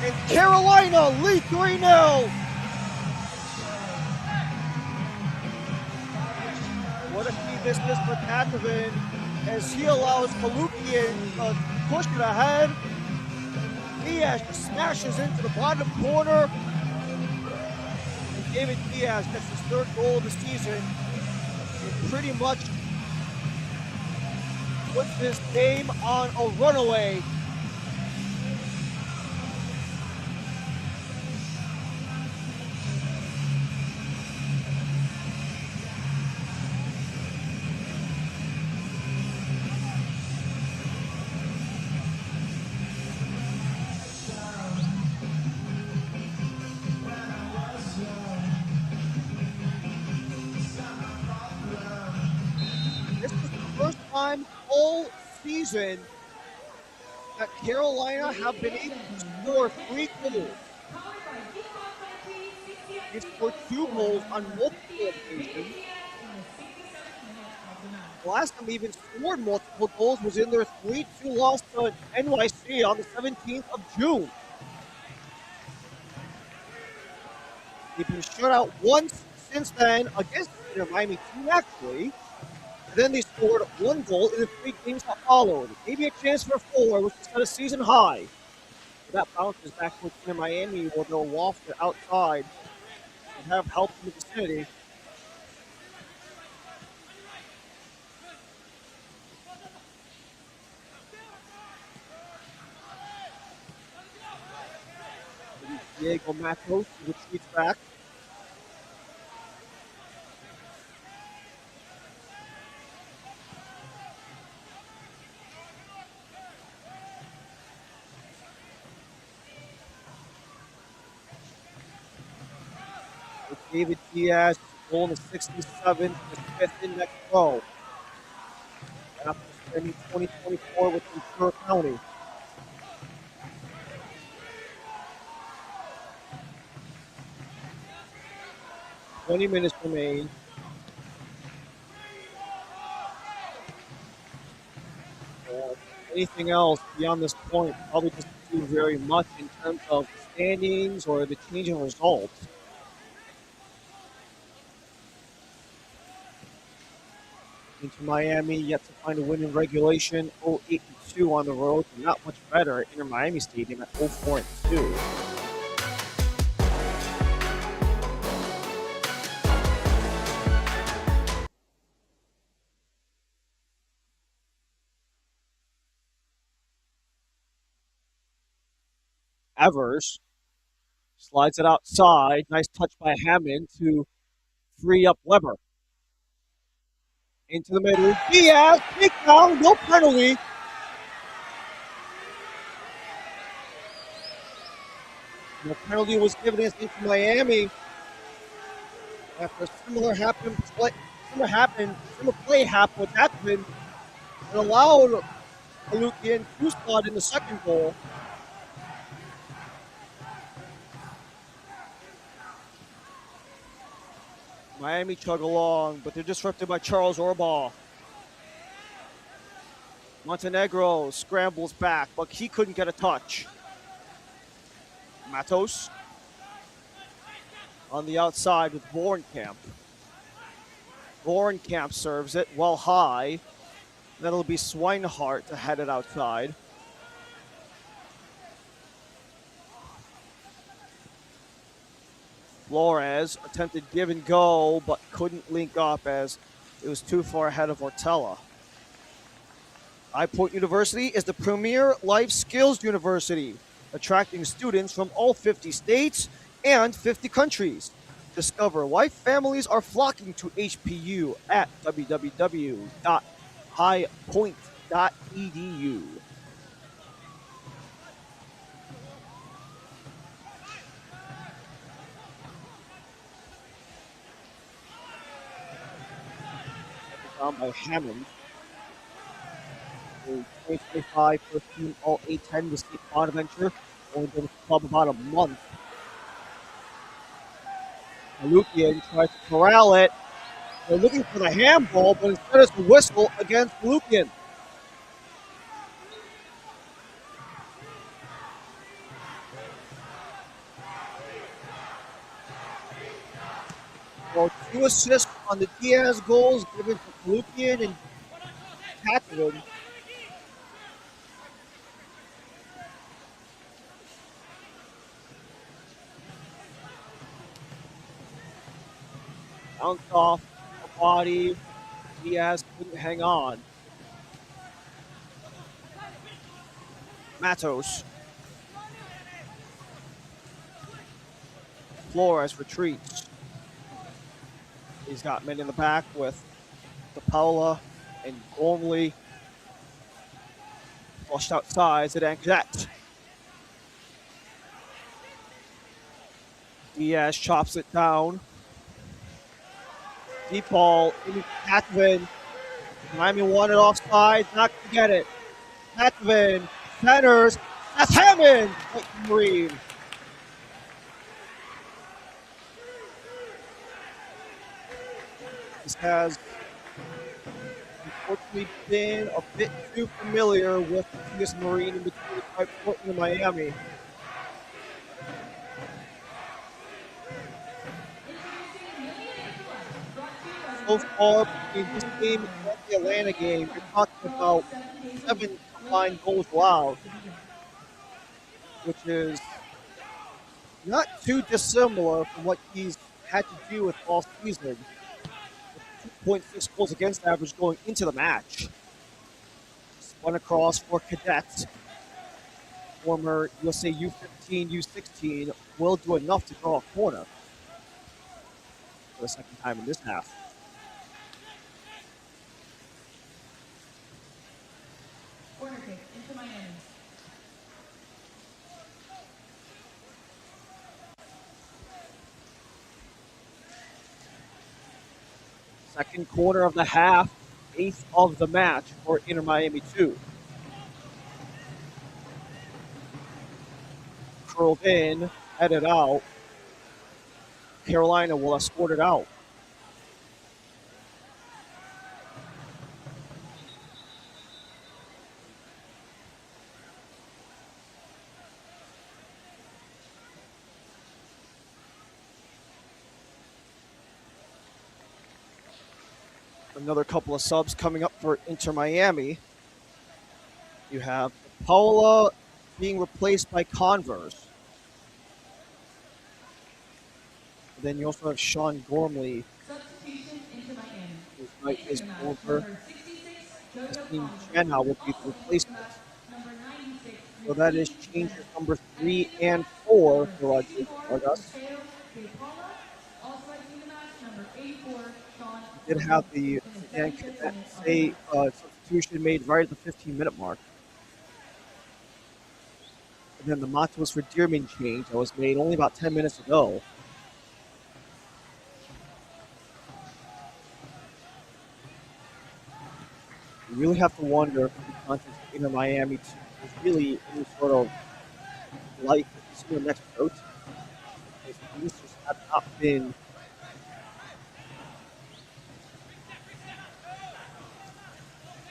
And Carolina lead 3-0. What if he misses for Katovin as he allows Kalukian to push it ahead? Diaz just smashes into the bottom corner. And David Diaz gets his third goal of the season. And pretty much puts his game on a runaway. This is the first time all season that Carolina have been able to score 3 goals. They scored 2 goals on multiple occasions. The last time they even scored multiple goals was in their 3-2 loss to NYC on the 17th of June. They've been shut out once since then against the Miami team, actually. Then they scored 1 goal in the 3 games that followed. Maybe a chance for 4, which is at a season high. That bounces back to Inter Miami, where they'll waft it outside and have help in the vicinity. Diego Matos retreats back. David Diaz, goal in the 67th, the 5th index row. After spending 2024 with Ventura County. "20 minutes remain. Anything else beyond this point probably doesn't do very much in terms of standings or the change in results. Into Miami, yet to find a win in regulation, 0-8-2 on the road, and not much better at Inter Miami Stadium at 0-4-2. Evers slides it outside. Nice touch by Hammond to free up Weber. Into the middle. Diaz, kick down, no penalty. No penalty was given against Inter Miami after a similar play happened with Hackman and allowed Kalukian to spot in the second goal. Miami chug along, but they're disrupted by Charles Orbaugh. Montenegro scrambles back, but he couldn't get a touch. Matos on the outside with Vorenkamp. Vorenkamp serves it well high. That'll be Swinehart to head it outside. Flores attempted give and go, but couldn't link up as it was too far ahead of Ortella. High Point University is the premier life skills university, attracting students from all 50 states and 50 countries. Discover why families are flocking to HPU at www.highpoint.edu. Down by Hammond. 2025 first team all A10 with State Bonaventure. Only been with the club about a month. Malukian tries to corral it. They're looking for the handball, but instead it's a whistle against Malukian. Well, 2 assists on the Diaz goals given to Malukian and Catherine. Bounced off the body. Diaz couldn't hang on. Matos. Flores retreats. He's got men in the back with DePaula and Gormley. Flushed outside to Danquette. Diaz chops it down. Deep ball into Catherine. Miami won it offside. Not to get it. Catherine centers. That's Hammond. Green. This has unfortunately been a bit too familiar with this Marine in between Portland and Miami. So far between this game and the Atlanta game, you're talking about 7 combined goals allowed, which is not too dissimilar from what he's had to do with all season. 2.6 goals against average going into the match. Spun across for Cadets. Former USA U15, U16 will do enough to draw a corner for the second time in this half. Corner kick into Miami. Second quarter of the half, 8th of the match for Inter Miami 2. Curled in, headed out. Carolina will escort it out. Another couple of subs coming up for Inter Miami. You have Paola being replaced by Converse. Then you also have Sean Gormley. Substitution into Miami. Whose right is over. Justine Jenna will be the replacement. So that is changes number 3 and 4 for Jason Vargas. Did have the substitution made right at the 15-minute mark. And then the Matos for Dearman change that was made only about 10 minutes ago. You really have to wonder if the conference of Inter Miami is really any sort of life in the next coach. These just have not been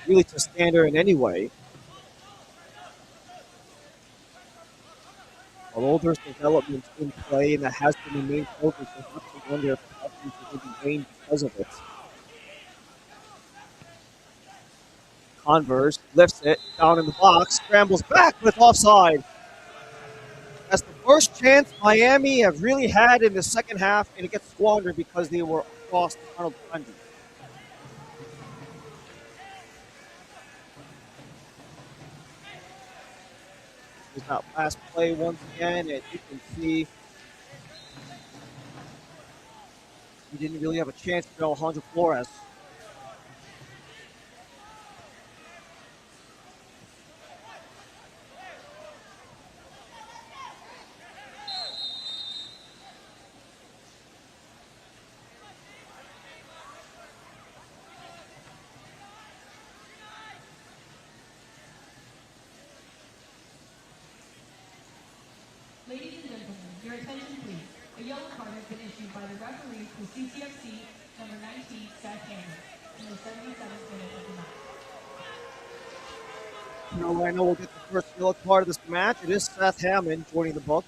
really to standard in any way. Although there's development in play and that has been the main focus, I have to wonder if the offense will be gained because of it. Converse lifts it down in the box, scrambles back with offside. That's the first chance Miami have really had in the second half, and it gets squandered because they were across the final defender. There's that last play once again, and you can see he didn't really have a chance to Alejandro Flores. Ladies and gentlemen, your attention please. A yellow card has been issued by the referee for CCFC number 19, Seth Hammond, in the 77th minute of the match. Carolina will get the first yellow card of this match. It is Seth Hammond joining the book.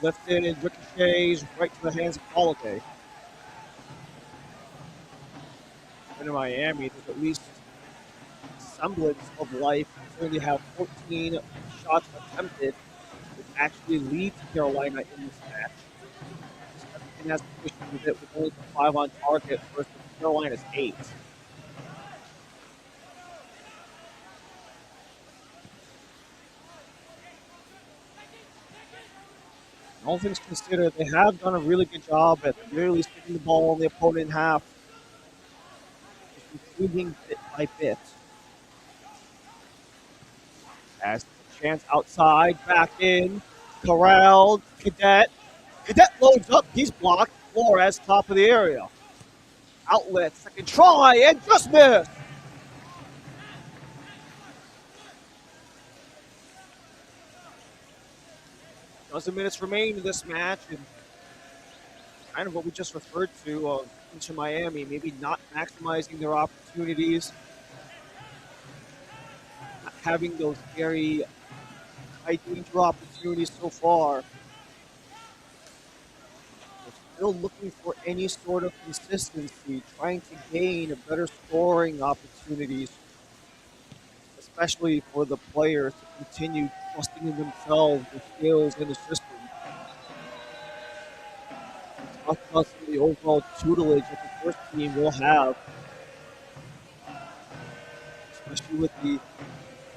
Lifted and ricochets right to the hands of Holiday. And in Miami, there's at least semblance of life. They only have 14 shots attempted, which actually leads Carolina in this match. Everything has issues with it with only 5 on target versus Carolina's 8. All things considered, they have done a really good job at really sticking the ball in the opponent in half, just improving bit by bit. As the chance outside, back in, corralled, Cadet. Cadet loads up, he's blocked. Flores, top of the area. Outlet, second try, and just missed. Dozen minutes remain in this match, and kind of what we just referred to into Miami, maybe not maximizing their opportunities, not having those very high danger opportunities so far. They're still looking for any sort of consistency, trying to gain better scoring opportunities, especially for the players to continue trusting in themselves, their skills, and the system. Talk about some of the overall tutelage that the first team will have, especially with the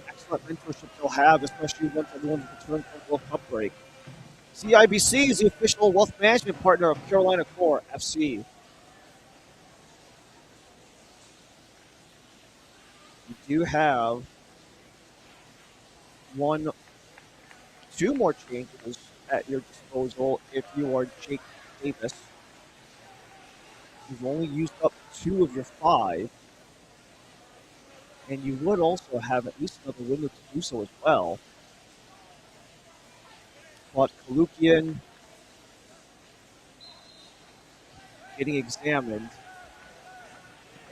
excellent mentorship they'll have, especially once everyone's returned from World Cup break. CIBC is the official wealth management partner of Carolina Core FC. You do have two more changes at your disposal if you are Jake Davis. You've only used up 2 of your 5, and you would also have at least another window to do so as well. But Kalukian getting examined,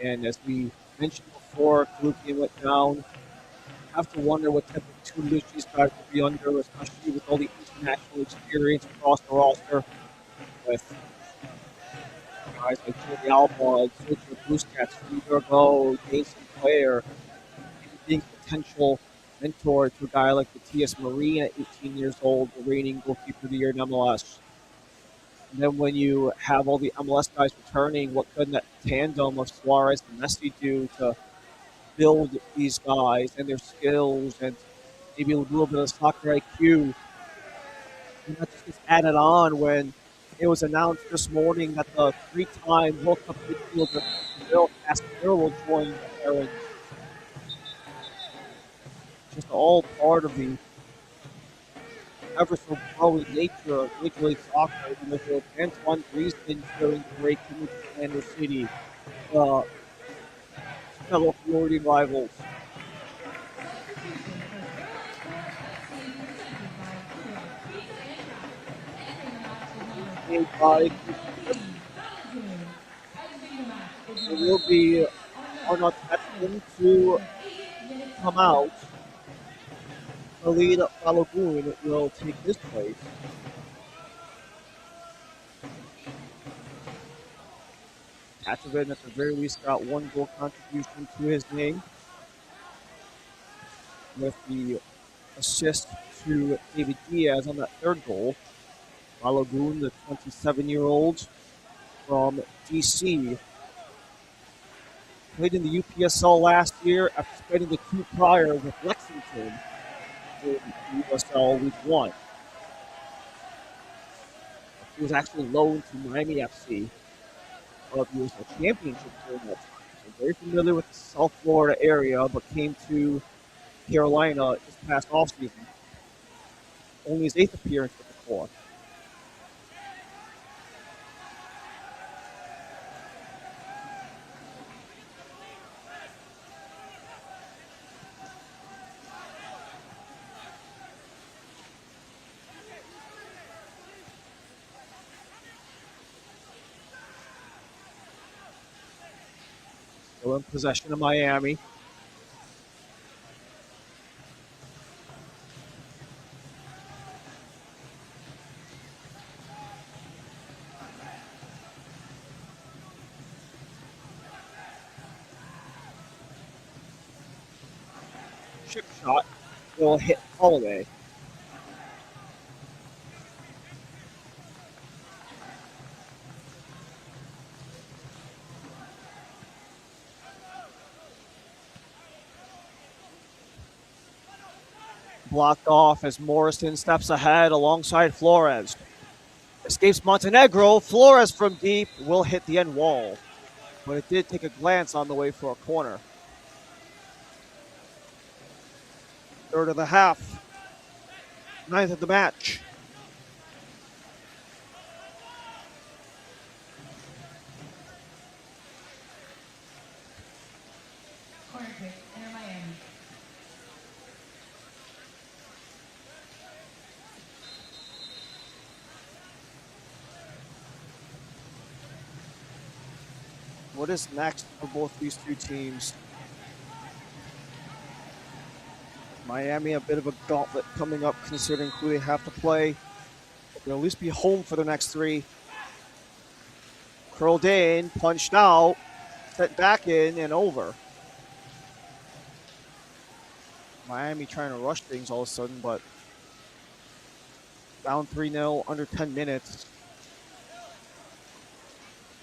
and as we mentioned before, Kalukian went down. I have to wonder what type of tutelage these guys will be under, especially with all the international experience across the roster, with guys like Jordi Alba, Sergio Busquets, Rodrigo, Jason Clare, being a potential mentor to a guy like Matias Marine at 18 years old, the reigning goalkeeper of the year in MLS. And then when you have all the MLS guys returning, what could that tandem of Suarez and Messi do to build these guys and their skills and maybe a little bit of soccer IQ? And that just gets added on when it was announced this morning that the 3-time World Cup midfielder Bill Castillo will join the Barons. Just all part of the ever so growing nature of Major League Soccer, with Antoine Griezmann during the break in Orlando City, fellow Floridian rivals. There will be Arnold Petson to come out. Khalid Balogun will take his place. Hatchevin, at the very least, got 1 goal contribution to his name with the assist to David Diaz on that 3rd goal. Balogun, the 27-year-old from DC, played in the UPSL last year after spending the 2 prior with Lexington in USL Week 1. He was actually loaned to Miami FC of USL Championship during that time. So very familiar with the South Florida area, but came to Carolina this past offseason. Only his 8th appearance with the Core. Still in possession of Miami. Chip shot will hit Holloway. Blocked off as Morrison steps ahead alongside Flores. Escapes Montenegro. Flores from deep will hit the end wall, but it did take a glance on the way for a corner. 3rd of the half. 9th of the match. Corner kick, Inter Miami. What is next for both these 2 teams? Miami, a bit of a gauntlet coming up considering who they have to play. They'll at least be home for the next 3. Curled in, punched out, set back in, and over. Miami trying to rush things all of a sudden, but down 3-0, under 10 minutes.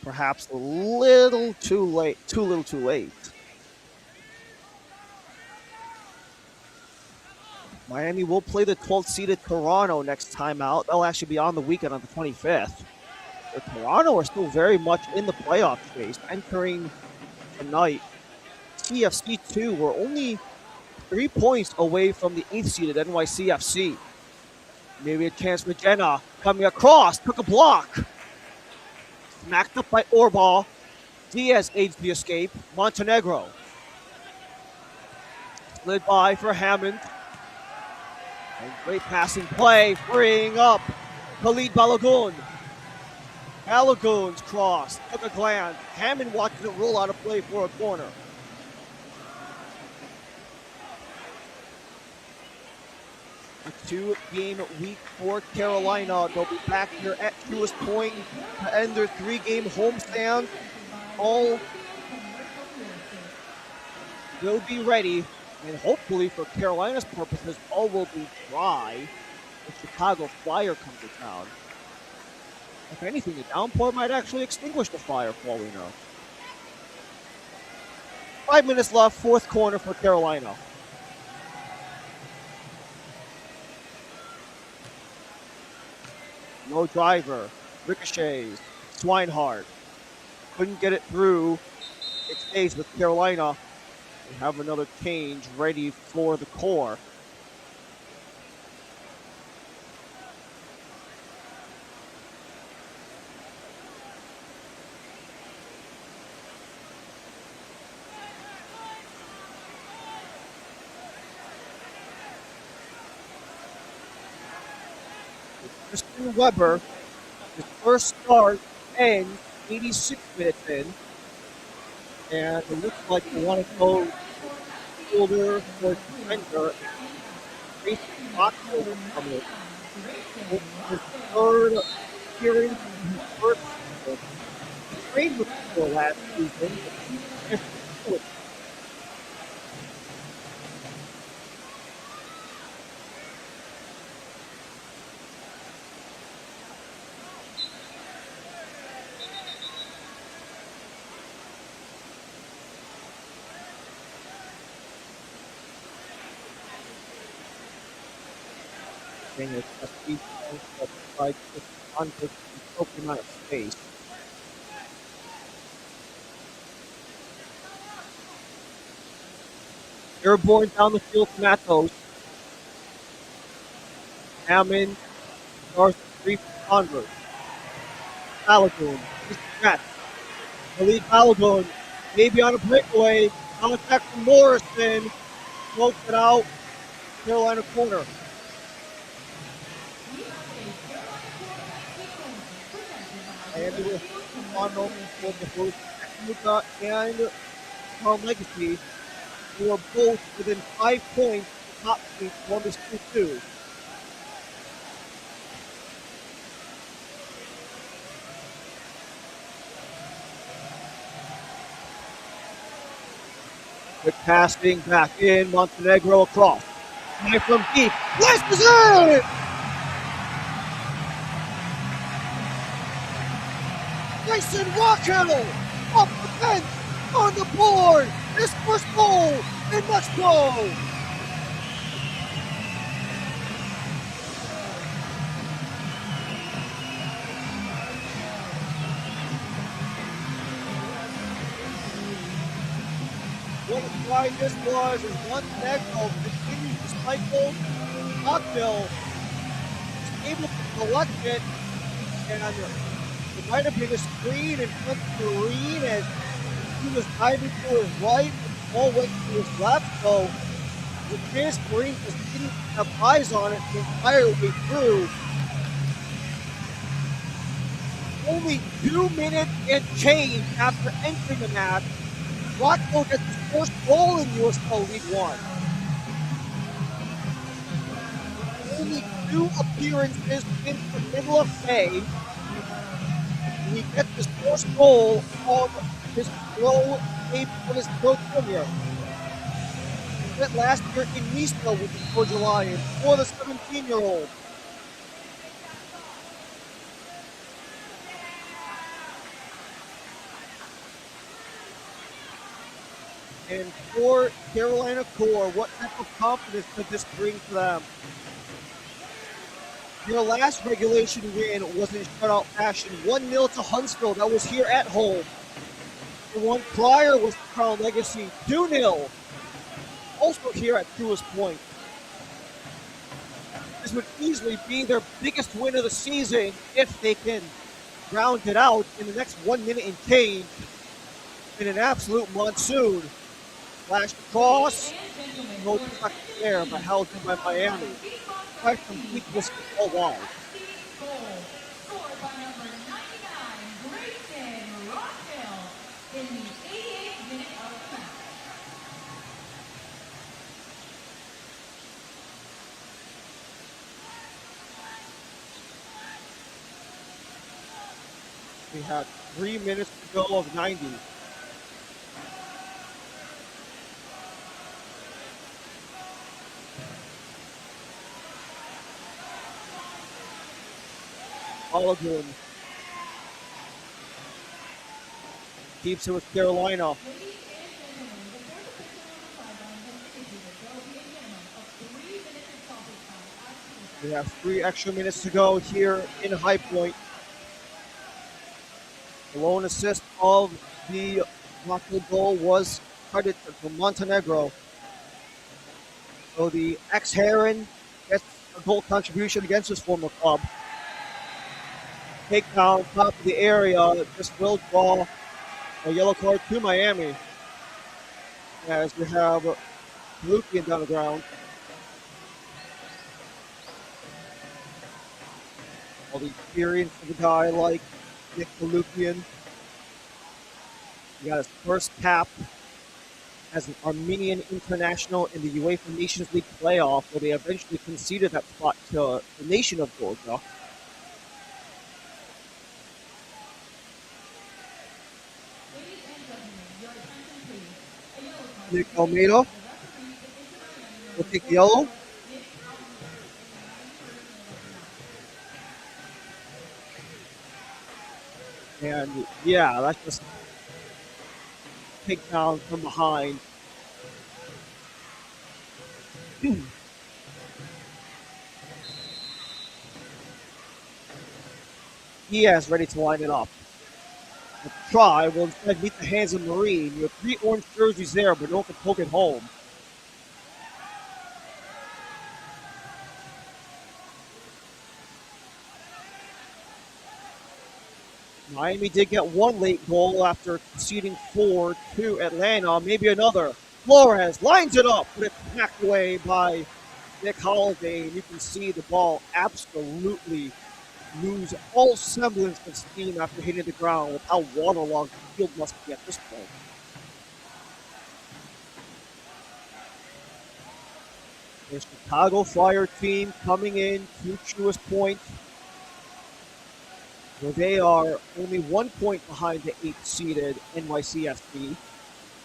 Perhaps a little too late. Too little too late. Miami will play the 12th-seeded Toronto next time out. They'll actually be on the weekend on the 25th. But Toronto are still very much in the playoff chase. Entering tonight, TFC 2 were only 3 points away from the 8th-seeded NYCFC. Maybe a chance for Jenna coming across, took a block. Smacked up by Orbal. Diaz aids the escape. Montenegro. Slid by for Hammond. And great passing play, freeing up Khalid Balogun. Balogun's cross, took a glance. Hammond watches it roll out of play for a corner. A 2-game week for Carolina. They'll be back here at Truist Point to end their 3-game homestand. All will be ready. And hopefully, for Carolina's purposes, all will be dry if Chicago Fire comes to town. If anything, the downpour might actually extinguish the fire for all we know. 5 minutes left, 4th corner for Carolina. No driver, ricochets, Swinehart. Couldn't get it through. It stays with Carolina. We have another change ready for the core. Christian Weber, his first start ends 86 minutes in. And it looks like they want to go shoulder for defender. Jason Boxer coming in. His 3rd appearance in his first season. trade with for last season. It's just each that like it's under the appropriate amount of space. Airborne down the field for Matos. Hammond starts three for Converse. Balagoon. This is Matt. Khalid Balagoon maybe on a breakaway. Contact from Morrison. Smokes it out. Carolina corner. Miami will on over for the host Utah and Carl Legacy, who are both within 5 points of the top team, Columbus 2-2. Good passing back in, Montenegro across. Right from deep, West is it! Grayson Rockhill off the bench on the board. His first goal in Mexico. What a try this was is Montenegro continues to cycle. Rockhill is able to collect it, and it might have been a screen in front of Green as he was diving to his right, but the ball went to his left. So the Chris Green just didn't have eyes on it the entire way through. Only 2 minutes and change after entering the match, Rockville gets his first goal in USL League One. Only 2 appearances in the middle of May. He gets his first goal on his pro career. He went last year in Nisto with the Georgia Lions for the 17-year-old. And for Carolina Core, what type of confidence could this bring to them? Their last regulation win was in shutout fashion, 1-0 to Huntsville. That was here at home. The one prior was Crown Legacy, 2-0. Also here at Truist Point. This would easily be their biggest win of the season if they can round it out in the next 1 minute and change in an absolute monsoon. Flashed across, no touch there, but held in by Miami. Try to complete this all wide. We have 3 minutes to go of 90. Balagoon keeps it with Carolina. We have 3 extra minutes to go here in High Point. The lone assist of the Rockville goal was credited to Montenegro. So the ex-Heron gets a goal contribution against his former club. Takedown, top of the area. This will draw a yellow card to Miami. As we have Lukian down the ground. All the experience of a guy like Nick Lukian. He got his first cap as an Armenian international in the UEFA Nations League playoff, where they eventually conceded that spot to the nation of Georgia. Nick Almeida will take the yellow. And yeah, that's just takedown from behind. Diaz ready to line it up. The try will instead meet the hands of Marine. You have 3 orange jerseys there, but no one can poke it home. Miami did get one late goal after conceding 4 to Atlanta. Maybe another. Flores lines it up, but it's hacked away by Nick Holiday. And you can see the ball absolutely lose all semblance of steam after hitting the ground with how waterlogged the field must be at this point. The Chicago Fire team coming in to Truist Point, where they are only 1 point behind the 8th-seeded NYCFC.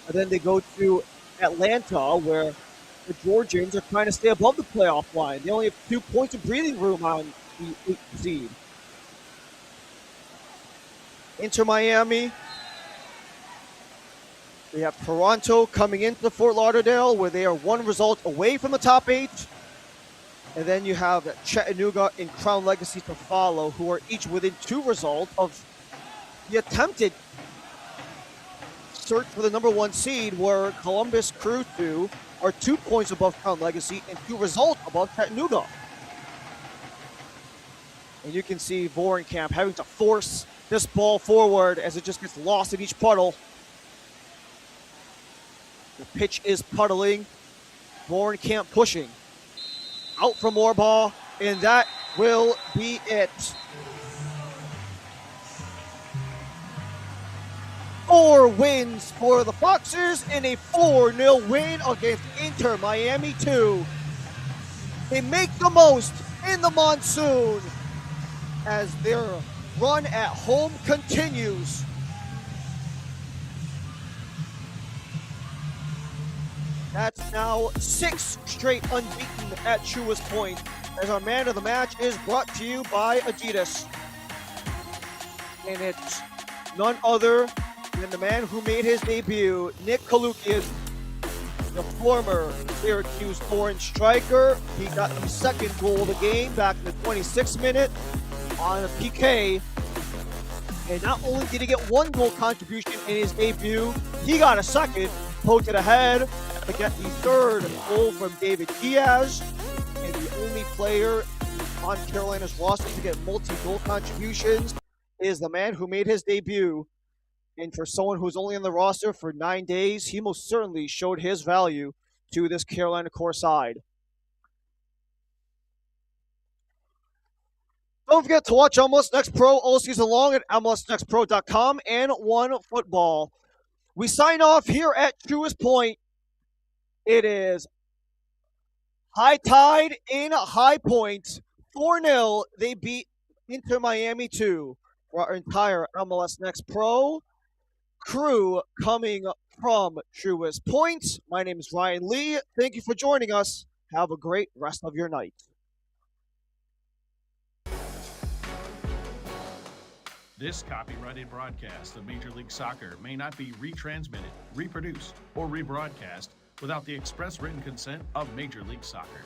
And then they go to Atlanta, where the Georgians are trying to stay above the playoff line. They only have 2 points of breathing room on the 8th seed. Inter Miami. We have Toronto coming into Fort Lauderdale, where they are 1 result away from the top 8. And then you have Chattanooga and Crown Legacy to follow, who are each within 2 results of the attempted search for the number 1 seed, where Columbus Crew 2 are 2 points above Crown Legacy and 2 results above Chattanooga. And you can see Vorenkamp having to force this ball forward as it just gets lost in each puddle. The pitch is puddling. Vorenkamp pushing. Out from Orbaugh, and that will be it. 4 wins for the Foxers and a 4-0 win against Inter Miami 2. They make the most in the monsoon as their run at home continues. That's now 6 straight unbeaten at Truist Point, as our man of the match is brought to you by Adidas. And it's none other than the man who made his debut, Nick Kalukian, the former Syracuse foreign striker. He got the 2nd goal of the game back in the 26th minute on a PK. And not only did he get 1 goal contribution in his debut, he got a 2nd, poked it ahead to get the 3rd goal from David Diaz, and the only player on Carolina's roster to get multi-goal contributions is the man who made his debut. And for someone who's only on the roster for 9 days, he most certainly showed his value to this Carolina core side. Don't forget to watch MLS Next Pro all season long at MLSNextPro.com and OneFootball. We sign off here at Truist Point. It is High Tide in High Point. 4-0. They beat Inter Miami 2. For our entire MLS Next Pro crew coming from Truist Point, my name is Ryan Lee. Thank you for joining us. Have a great rest of your night. This copyrighted broadcast of Major League Soccer may not be retransmitted, reproduced, or rebroadcast without the express written consent of Major League Soccer.